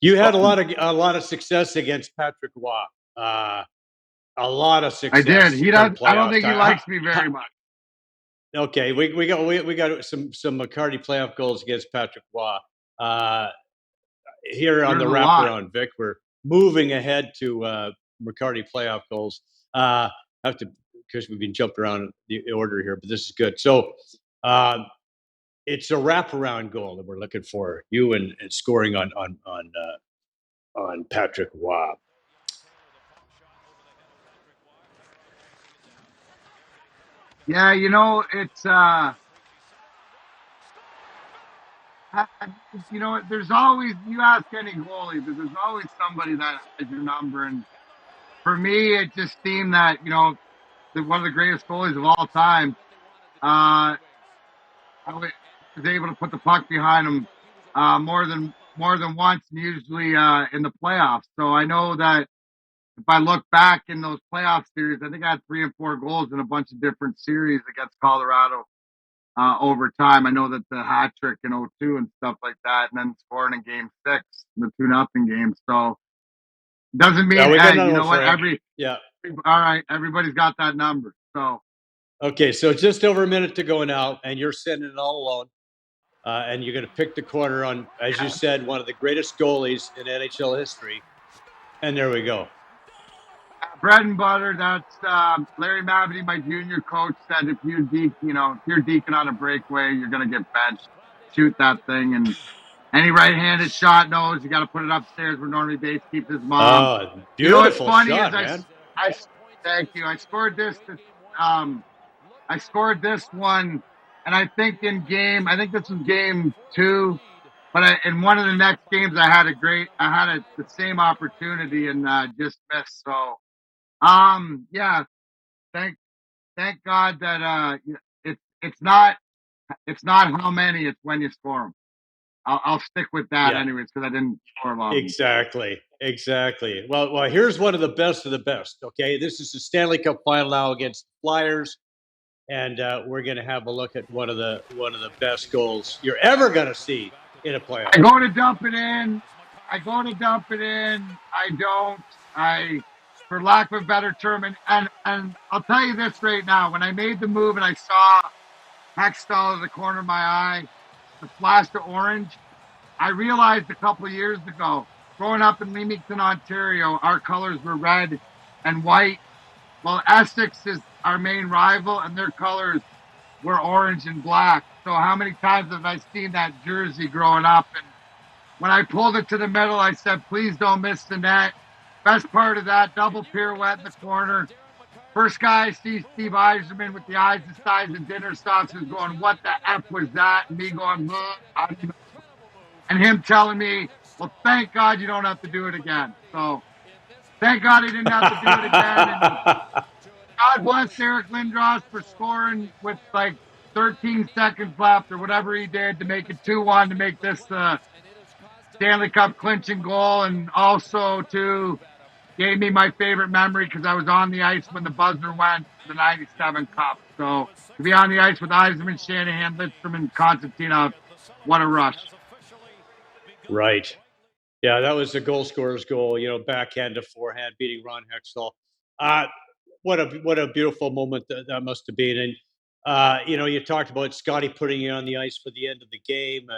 you had a lot of success against Patrick Waugh. A lot of success. I did. He does. I don't think he likes me very much. Okay, we got some McCarty playoff goals against Patrick Waugh. Here on the wraparound, Vic, we're moving ahead to McCarty playoff goals. Have to because we've been jumping around the order here, but this is good. So it's a wraparound goal that we're looking for. You and scoring on Patrick Waugh. Yeah, it's there's always, you ask any goalie, but there's always somebody that has your number, and for me, it just seemed that, one of the greatest goalies of all time, I was able to put the puck behind him more than once, and usually in the playoffs. So I know that if I look back in those playoff series, I think I had 3 and 4 goals in a bunch of different series against Colorado over time. I know that the hat trick in 02 and stuff like that, and then scoring in Game 6, the 2-0 game. So doesn't mean, we got hey, you know what? All right, everybody's got that number. So okay, so just over a minute to go now, and you're sitting it all alone. And you're going to pick the corner on, as you said, one of the greatest goalies in NHL history. And there we go. Bread and butter. That's Larry Mavety, my junior coach, said if you're deking on a breakaway, you're going to get benched. Shoot that thing, and any right-handed shot knows you got to put it upstairs where Normie Bates keeps his mom. Oh, You know what's beautiful funny shot, is man. I thank you. I scored this one, and I think this was game 2. But in one of the next games, I had the same opportunity and just missed. So, yeah, thank God that it's not how many, it's when you score them. I'll stick with that anyways, because I didn't score a lot. Exactly. Well, here's one of the best of the best. Okay, this is the Stanley Cup final now against the Flyers, and we're going to have a look at one of the best goals you're ever going to see in a playoff. I go to dump it in. For lack of a better term, and I'll tell you this right now. When I made the move and I saw Hextall at the corner of my eye, the flash of orange, I realized a couple of years ago, growing up in Leamington, Ontario, our colors were red and white. Well, Essex is our main rival, and their colors were orange and black. So how many times have I seen that jersey growing up? And when I pulled it to the middle, I said, please don't miss the net. Best part of that, double pirouette in the corner. First guy I see, Steve Yzerman with the eyes the size of dinner sauces going, what the F was that? And me going, and him telling me, well, thank God you don't have to do it again. So thank God he didn't have to do it again. And God bless Eric Lindros for scoring with like 13 seconds left or whatever he did to make it 2-1 to make this Stanley Cup clinching goal, and also too gave me my favorite memory because I was on the ice when the buzzer went to the '97 Cup. So to be on the ice with Yzerman, Shanahan, Lidstrom, and Konstantinov, what a rush! Right. Yeah, that was the goal scorer's goal. Backhand to forehand, beating Ron Hextall. What a beautiful moment that must have been. And you talked about Scotty putting you on the ice for the end of the game.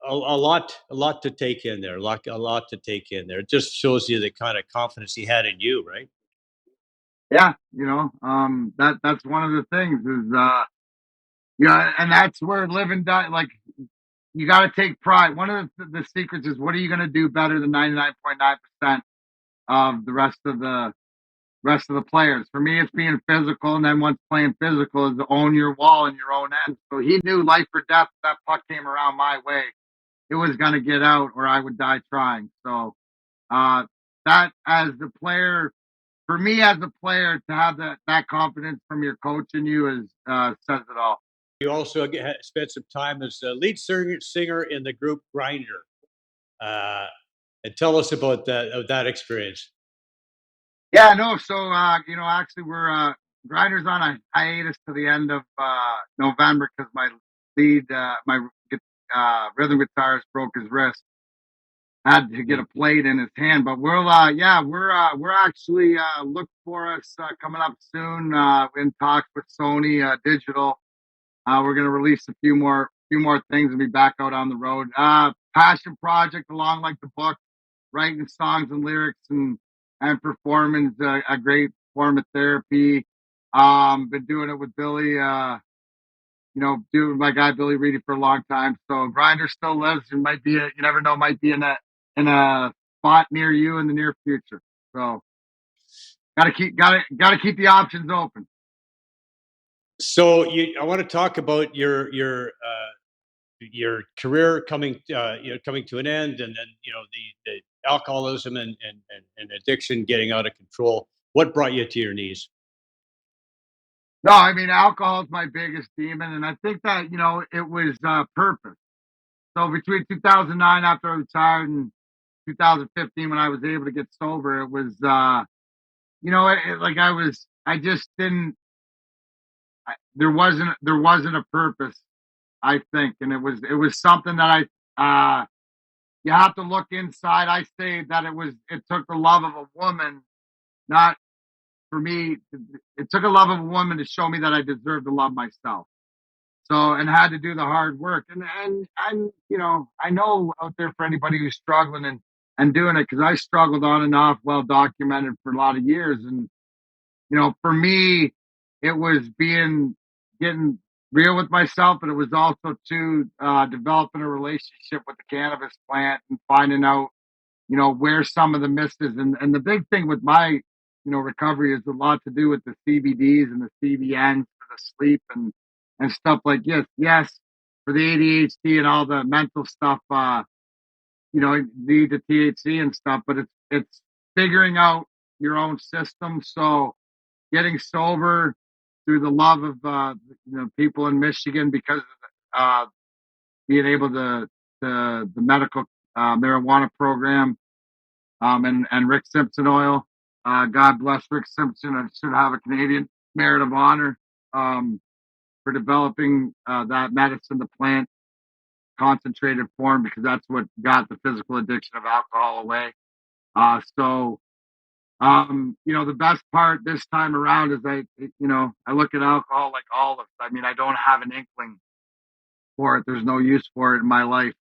A lot to take in there. A lot to take in there. It just shows you the kind of confidence he had in you, right? Yeah, that's one of the things is and that's where live and die. Like, you got to take pride. One of the secrets is, what are you going to do better than 99.9% of the rest of the players? For me, it's being physical, and then once playing physical is to own your wall and your own end. So he knew life or death. That puck came around my way, it was going to get out, or I would die trying. So that, as the player, for me as a player, to have that confidence from your coach in you is says it all. You also spent some time as a lead singer in the group Grinder. And tell us about that experience. Yeah, no. So, actually, we're Grinder's on a hiatus to the end of November because my rhythm guitarist broke his wrist. Had to get a plate in his hand, but we're actually look for us coming up soon. In talks with Sony Digital. We're gonna release a few more things and be back out on the road. Passion project, along like the book, writing songs and lyrics and performing a great form of therapy. Been doing it with Billy, doing my guy Billy Reedy for a long time. So Grinder still lives, and you never know, might be in a spot near you in the near future. So gotta keep the options open. So I want to talk about your career coming to an end, and then alcoholism and addiction getting out of control. What brought you to your knees? No, I mean, alcohol is my biggest demon. And I think that, it was purpose. So between 2009, after I retired, and 2015, when I was able to get sober, it was, I just didn't, there wasn't a purpose, I think. And it was something that you have to look inside. I say that it took the love of a woman, not for me. It took a love of a woman to show me that I deserve to love myself. So, and had to do the hard work. And I know out there for anybody who's struggling and doing it, because I struggled on and off, well documented for a lot of years. And, for me, it was getting real with myself, but it was also developing a relationship with the cannabis plant and finding out, where some of the misses, and the big thing with my, recovery is a lot to do with the CBDs and the CBNs for the sleep and stuff like this. Yes, for the ADHD and all the mental stuff, need the THC and stuff, but it's figuring out your own system. So getting sober through the love of, people in Michigan, because of being able to the medical marijuana program, and Rick Simpson oil. God bless Rick Simpson. I should have a Canadian Merit of Honor for developing that medicine, the plant concentrated form, because that's what got the physical addiction of alcohol away. The best part this time around is I look at alcohol like olives. I mean, I don't have an inkling for it. There's no use for it in my life.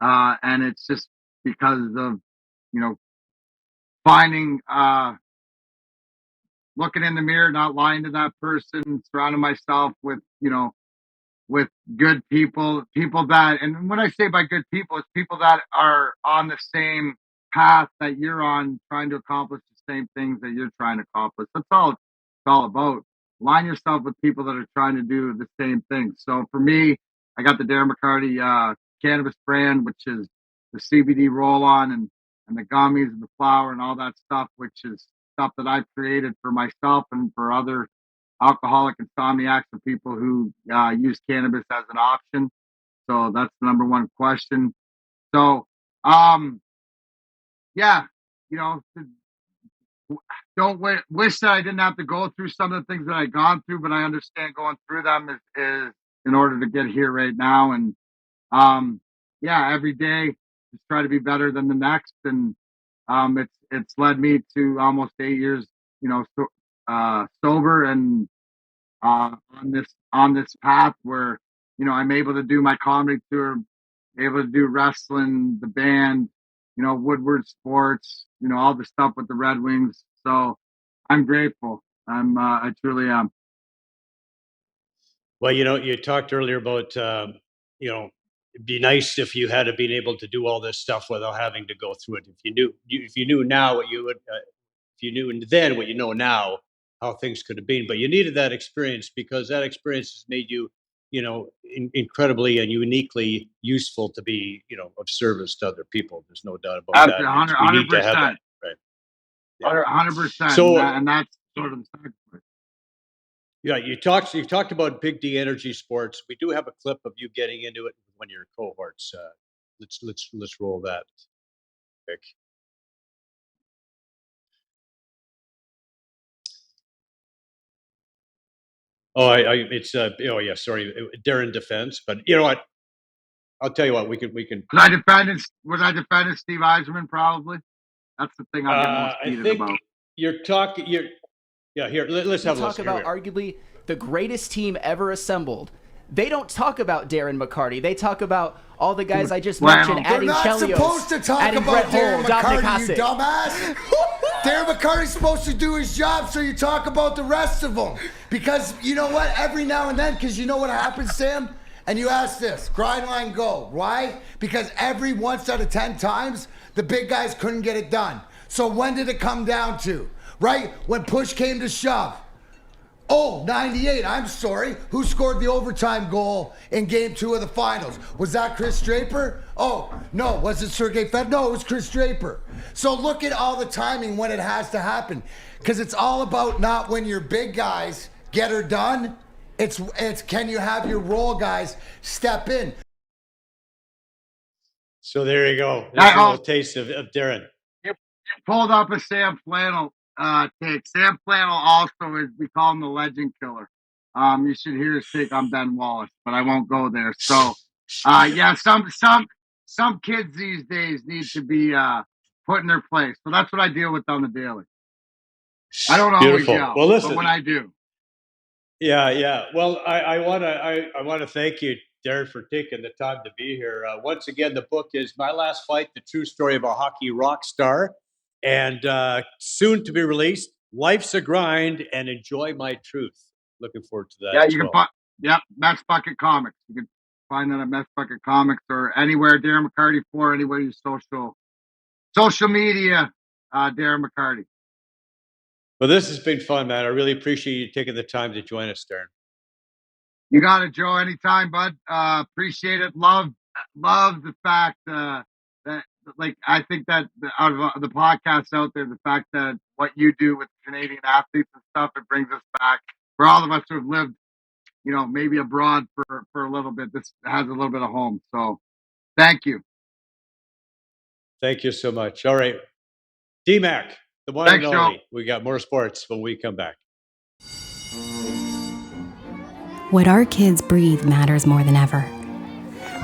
And it's just because of, finding, looking in the mirror, not lying to that person, surrounding myself with, with good people that, and when I say by good people, it's people that are on the same path that you're on, trying to accomplish the same things that you're trying to accomplish. That's all it's all about. Align yourself with people that are trying to do the same thing. So for me, I got the Darren McCarty cannabis brand, which is the CBD roll-on and the gummies and the flower and all that stuff, which is stuff that I've created for myself and for other alcoholic insomniacs and people who use cannabis as an option. So that's the number one question. So, don't wish that I didn't have to go through some of the things that I've gone through, but I understand going through them is in order to get here right now. And every day just try to be better than the next. And it's led me to almost 8 years, sober and on this path where I'm able to do my comedy tour, able to do wrestling, the band, Woodward Sports, all the stuff with the Red Wings. So I'm grateful. I truly am. Well, you talked earlier about, it'd be nice if you had been able to do all this stuff without having to go through it. If you knew now what you would, if you knew then what you know now, how things could have been. But you needed that experience, because that experience has made you, incredibly and uniquely useful to be, of service to other people. There's no doubt about that. 100%. We need to have that, right? Yeah. 100%. So, and that's sort of the sacrifice. Yeah, you talked about Big D Energy Sports. We do have a clip of you getting into it with one of your cohorts. Let's roll that, Vic. Oh, sorry, Darren defense, but you know what? I'll tell you what, we can. Was I defending Steve Yzerman? Probably. That's the thing I get most heated about. You're talking. Here. Let's have a talk about arguably the greatest team ever assembled. They don't talk about Darren McCarty. They talk about all the guys I just mentioned. Adding They're not supposed to talk about Darren McCarty, you dumbass. Darren McCarty's supposed to do his job, so you talk about the rest of them. Because you know what? Every now and then, because you know what happens, Sam? And you ask this, grind, line, go. Why? Because every once out of 10 times, the big guys couldn't get it done. So when did it come down to? Right? When push came to shove. Oh, 98, I'm sorry. Who scored the overtime goal in Game 2 of the finals? Was that Chris Draper? Oh, no. Was it Sergei Fed? No, it was Chris Draper. So look at all the timing when it has to happen. Because it's all about not when your big guys get her done. It's can you have your role guys step in? So there you go. That's a little taste of Darren. You pulled up a Sam Flannel take. Sam Flannel also is, we call him the legend killer. You should hear his take on Ben Wallace, but I won't go there. So, yeah, some kids these days need to be put in their place. So that's what I deal with on the daily. I don't always yell, well, listen, but when I do. Yeah. Well, I want to thank you, Darren, for taking the time to be here. Once again, the book is My Last Fight: The True Story of a Hockey Rock Star, and soon to be released, Life's a Grind and Enjoy My Truth. Looking forward to that. Yeah, you can find. Yep, Mess Bucket Comics. You can find that at Mess Bucket Comics or anywhere. Darren McCarty 4, anywhere you social media. Darren McCarty. Well, this has been fun, man. I really appreciate you taking the time to join us, Darren. You got it, Joe. Anytime, bud. Appreciate it. Love the fact that, like, I think that out of the podcasts out there, the fact that what you do with Canadian athletes and stuff, it brings us back. For all of us who have lived, maybe abroad for a little bit, this has a little bit of home. So, thank you. Thank you so much. All right, D-Mac, the one and only. We got more sports when we come back. What our kids breathe matters more than ever.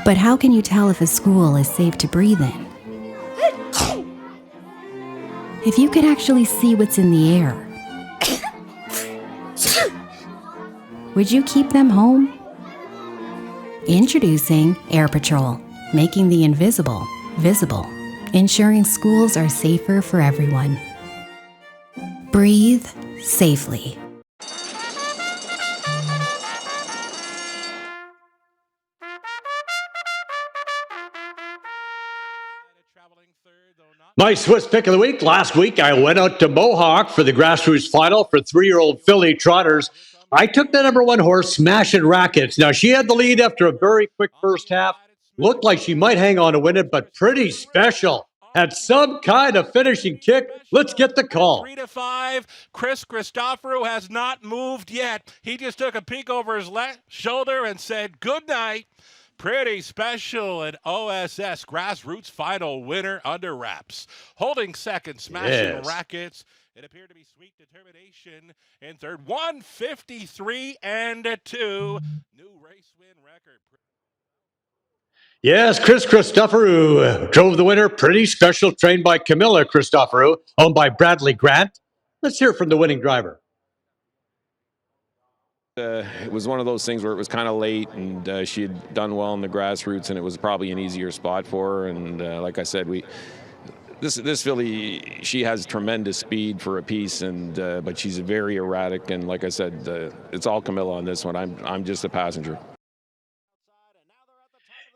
But how can you tell if a school is safe to breathe in? If you could actually see what's in the air, would you keep them home? Introducing Air Patrol, making the invisible visible, ensuring schools are safer for everyone. Breathe safely. My Swiss pick of the week. Last week, I went out to Mohawk for the grassroots final for 3-year-old Philly Trotters. I took the number 1 horse, Smashin' Rackets. Now, she had the lead after a very quick first half. Looked like she might hang on to win it, but Pretty Special had some kind of finishing kick. Let's get the call. 3-5. Chris Christoforou has not moved yet. He just took a peek over his left shoulder and said, good night. Pretty Special, an OSS grassroots final winner under wraps. Holding second, Smashing Rackets. It appeared to be Sweet Determination in third. 153-2. New race win record. Yes, Chris Christoforou drove the winner. Pretty Special, trained by Camilla Christoforou, owned by Bradley Grant. Let's hear from the winning driver. It was one of those things where it was kind of late, and she had done well in the grassroots, and it was probably an easier spot for her. And like I said, this filly, she has tremendous speed for a piece, and but she's very erratic. And like I said, it's all Camilla on this one. I'm just a passenger.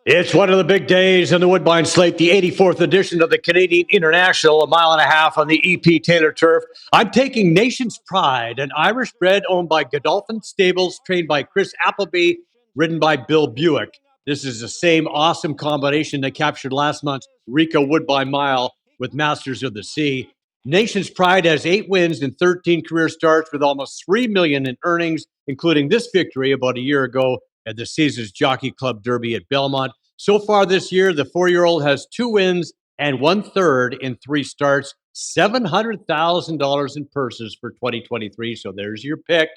It's one of the big days in the Woodbine Slate, the 84th edition of the Canadian International, 1.5 miles on the EP Taylor turf. I'm taking Nation's Pride, an Irish bred owned by Godolphin Stables, trained by Chris Appleby, ridden by Bill Buick. This is the same awesome combination that captured last month's Rico Woodbine Mile with Masters of the Sea. Nation's Pride has 8 wins and 13 career starts with almost $3 million in earnings, including this victory about a year ago at the Caesars Jockey Club Derby at Belmont. So far this year, the 4-year-old has 2 wins and 1/3 in 3 starts, $700,000 in purses for 2023. So there's your pick.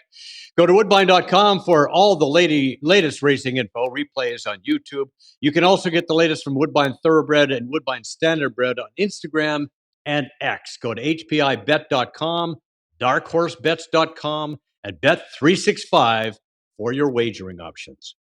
Go to woodbine.com for all the latest racing info, replays on YouTube. You can also get the latest from Woodbine Thoroughbred and Woodbine Standardbred on Instagram and X. Go to hpibet.com, darkhorsebets.com, and bet365 for your wagering options.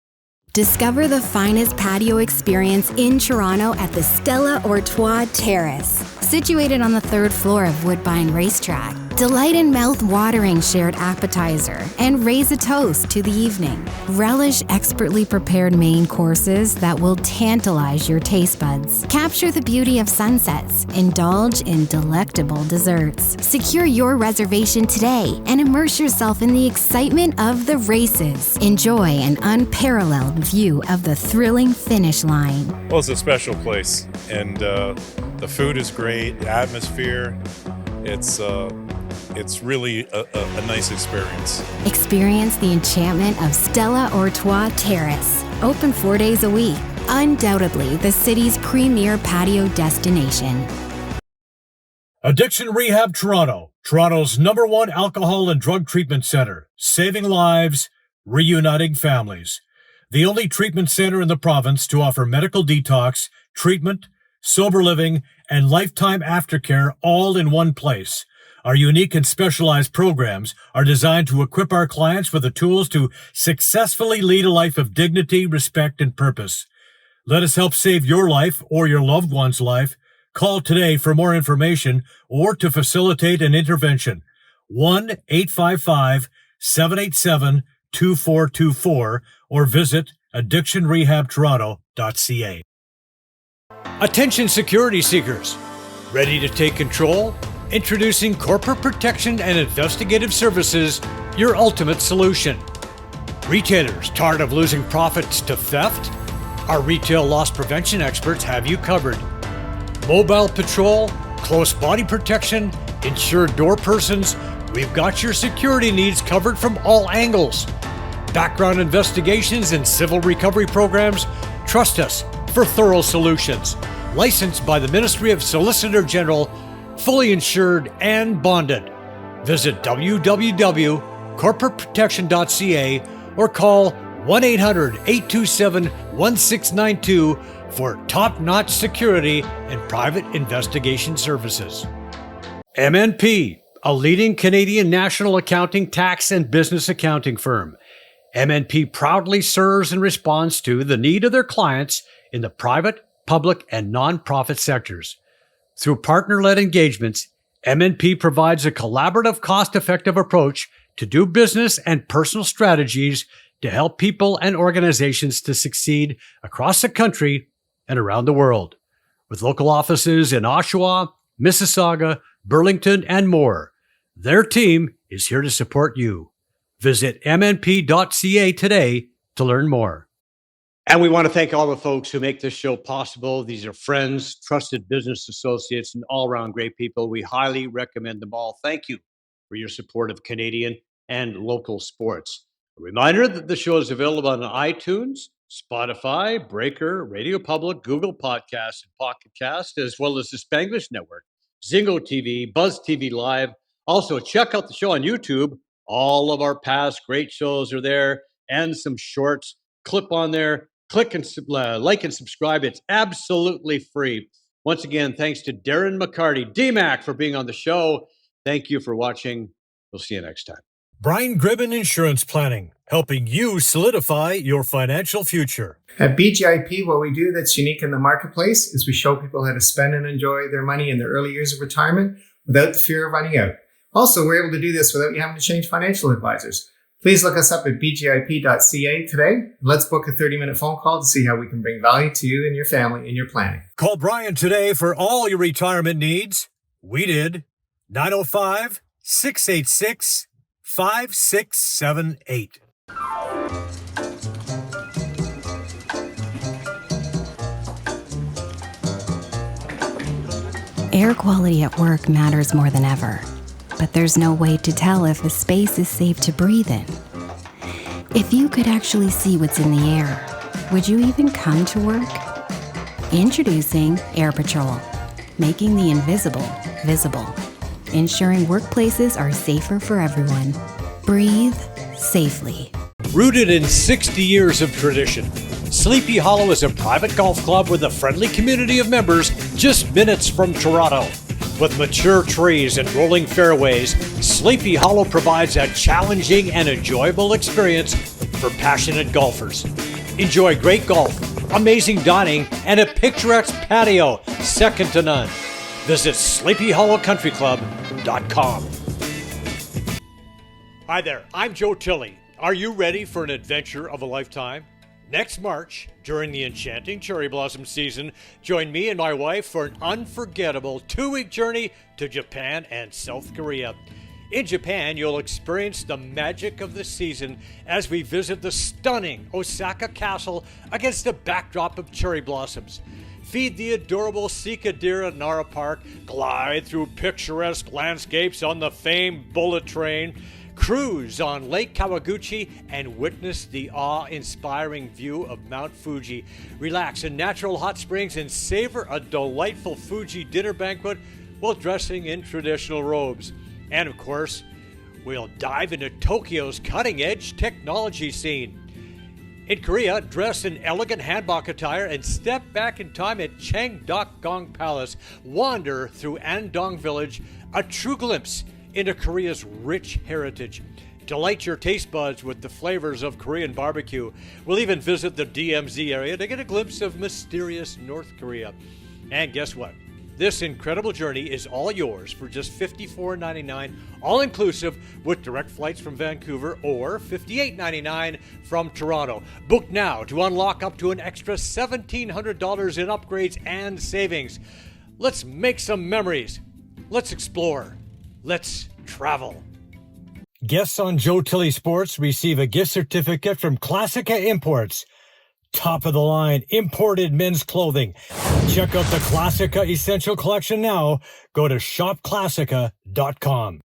Discover the finest patio experience in Toronto at the Stella Artois Terrace. Situated on the 3rd floor of Woodbine Racetrack, Delight in mouth-watering shared appetizer and raise a toast to the evening. Relish expertly prepared main courses that will tantalize your taste buds. Capture the beauty of sunsets. Indulge in delectable desserts. Secure your reservation today and immerse yourself in the excitement of the races. Enjoy an unparalleled view of the thrilling finish line. Well, it's a special place, and the food is great, the atmosphere, it's really a nice experience. Experience the enchantment of Stella Artois Terrace. Open 4 days a week. Undoubtedly the city's premier patio destination. Addiction Rehab Toronto, Toronto's #1 alcohol and drug treatment center, saving lives, reuniting families. The only treatment center in the province to offer medical detox, treatment, sober living, and lifetime aftercare all in one place. Our unique and specialized programs are designed to equip our clients with the tools to successfully lead a life of dignity, respect, and purpose. Let us help save your life or your loved one's life. Call today for more information or to facilitate an intervention. 1-855-787-2424 or visit addictionrehabtoronto.ca. Attention security seekers. Ready to take control? Introducing Corporate Protection and Investigative Services, your ultimate solution. Retailers tired of losing profits to theft? Our retail loss prevention experts have you covered. Mobile patrol, close body protection, insured door persons, we've got your security needs covered from all angles. Background investigations and civil recovery programs, trust us for thorough solutions. Licensed by the Ministry of Solicitor General, fully insured and bonded. Visit www.corporateprotection.ca or call 1-800-827-1692 for top-notch security and private investigation services. MNP, a leading Canadian national accounting, tax, and business accounting firm. MNP proudly serves and responds to the need of their clients in the private, public, and nonprofit sectors. Through partner-led engagements, MNP provides a collaborative, cost-effective approach to do business and personal strategies to help people and organizations to succeed across the country and around the world. With local offices in Oshawa, Mississauga, Burlington, and more, their team is here to support you. Visit mnp.ca today to learn more. And we want to thank all the folks who make this show possible. These are friends, trusted business associates, and all-around great people. We highly recommend them all. Thank you for your support of Canadian and local sports. A reminder that the show is available on iTunes, Spotify, Breaker, Radio Public, Google Podcasts, and Pocket Cast, as well as the Spanglish Network, Zingo TV, Buzz TV Live. Also, check out the show on YouTube. All of our past great shows are there, and some shorts. Clip on there. Click and like and subscribe. It's absolutely free. Once again, thanks to Darren McCarty, DMAC, for being on the show. Thank you for watching. We'll see you next time. Brian Gribben Insurance Planning, helping you solidify your financial future. At BGIP, what we do that's unique in the marketplace is we show people how to spend and enjoy their money in their early years of retirement without the fear of running out. Also, we're able to do this without you having to change financial advisors. Please look us up at bgip.ca today. Let's book a 30-minute phone call to see how we can bring value to you and your family in your planning. Call Brian today for all your retirement needs. We did. 905-686-5678. Air quality at work matters more than ever. But there's no way to tell if a space is safe to breathe in. If you could actually see what's in the air, would you even come to work? Introducing Air Patrol, making the invisible visible, ensuring workplaces are safer for everyone. Breathe safely. Rooted in 60 years of tradition, Sleepy Hollow is a private golf club with a friendly community of members just minutes from Toronto. With mature trees and rolling fairways, Sleepy Hollow provides a challenging and enjoyable experience for passionate golfers. Enjoy great golf, amazing dining, and a picturesque patio second to none. Visit sleepyhollowcountryclub.com. Hi there, I'm Joe Tilley. Are you ready for an adventure of a lifetime? Next March, during the enchanting cherry blossom season, join me and my wife for an unforgettable 2-week journey to Japan and South Korea. In Japan, you'll experience the magic of the season as we visit the stunning Osaka Castle against a backdrop of cherry blossoms. Feed the adorable Sika deer at Nara Park, glide through picturesque landscapes on the famed bullet train, cruise on Lake Kawaguchi, and witness the awe-inspiring view of Mount Fuji. Relax in natural hot springs and savor a delightful Fuji dinner banquet while dressing in traditional robes. And of course, we'll dive into Tokyo's cutting-edge technology scene. In Korea, dress in elegant hanbok attire and step back in time at Cheongdokgung Palace. Wander through Andong Village, a true glimpse into Korea's rich heritage. Delight your taste buds with the flavors of Korean barbecue. We'll even visit the DMZ area to get a glimpse of mysterious North Korea. And guess what? This incredible journey is all yours for just $54.99, all-inclusive, with direct flights from Vancouver, or $58.99 from Toronto. Book now to unlock up to an extra $1,700 in upgrades and savings. Let's make some memories. Let's explore. Let's travel. Guests on Joe Tilley Sports receive a gift certificate from Classica Imports. Top of the line imported men's clothing. Check out the Classica Essential Collection now. Go to shopclassica.com.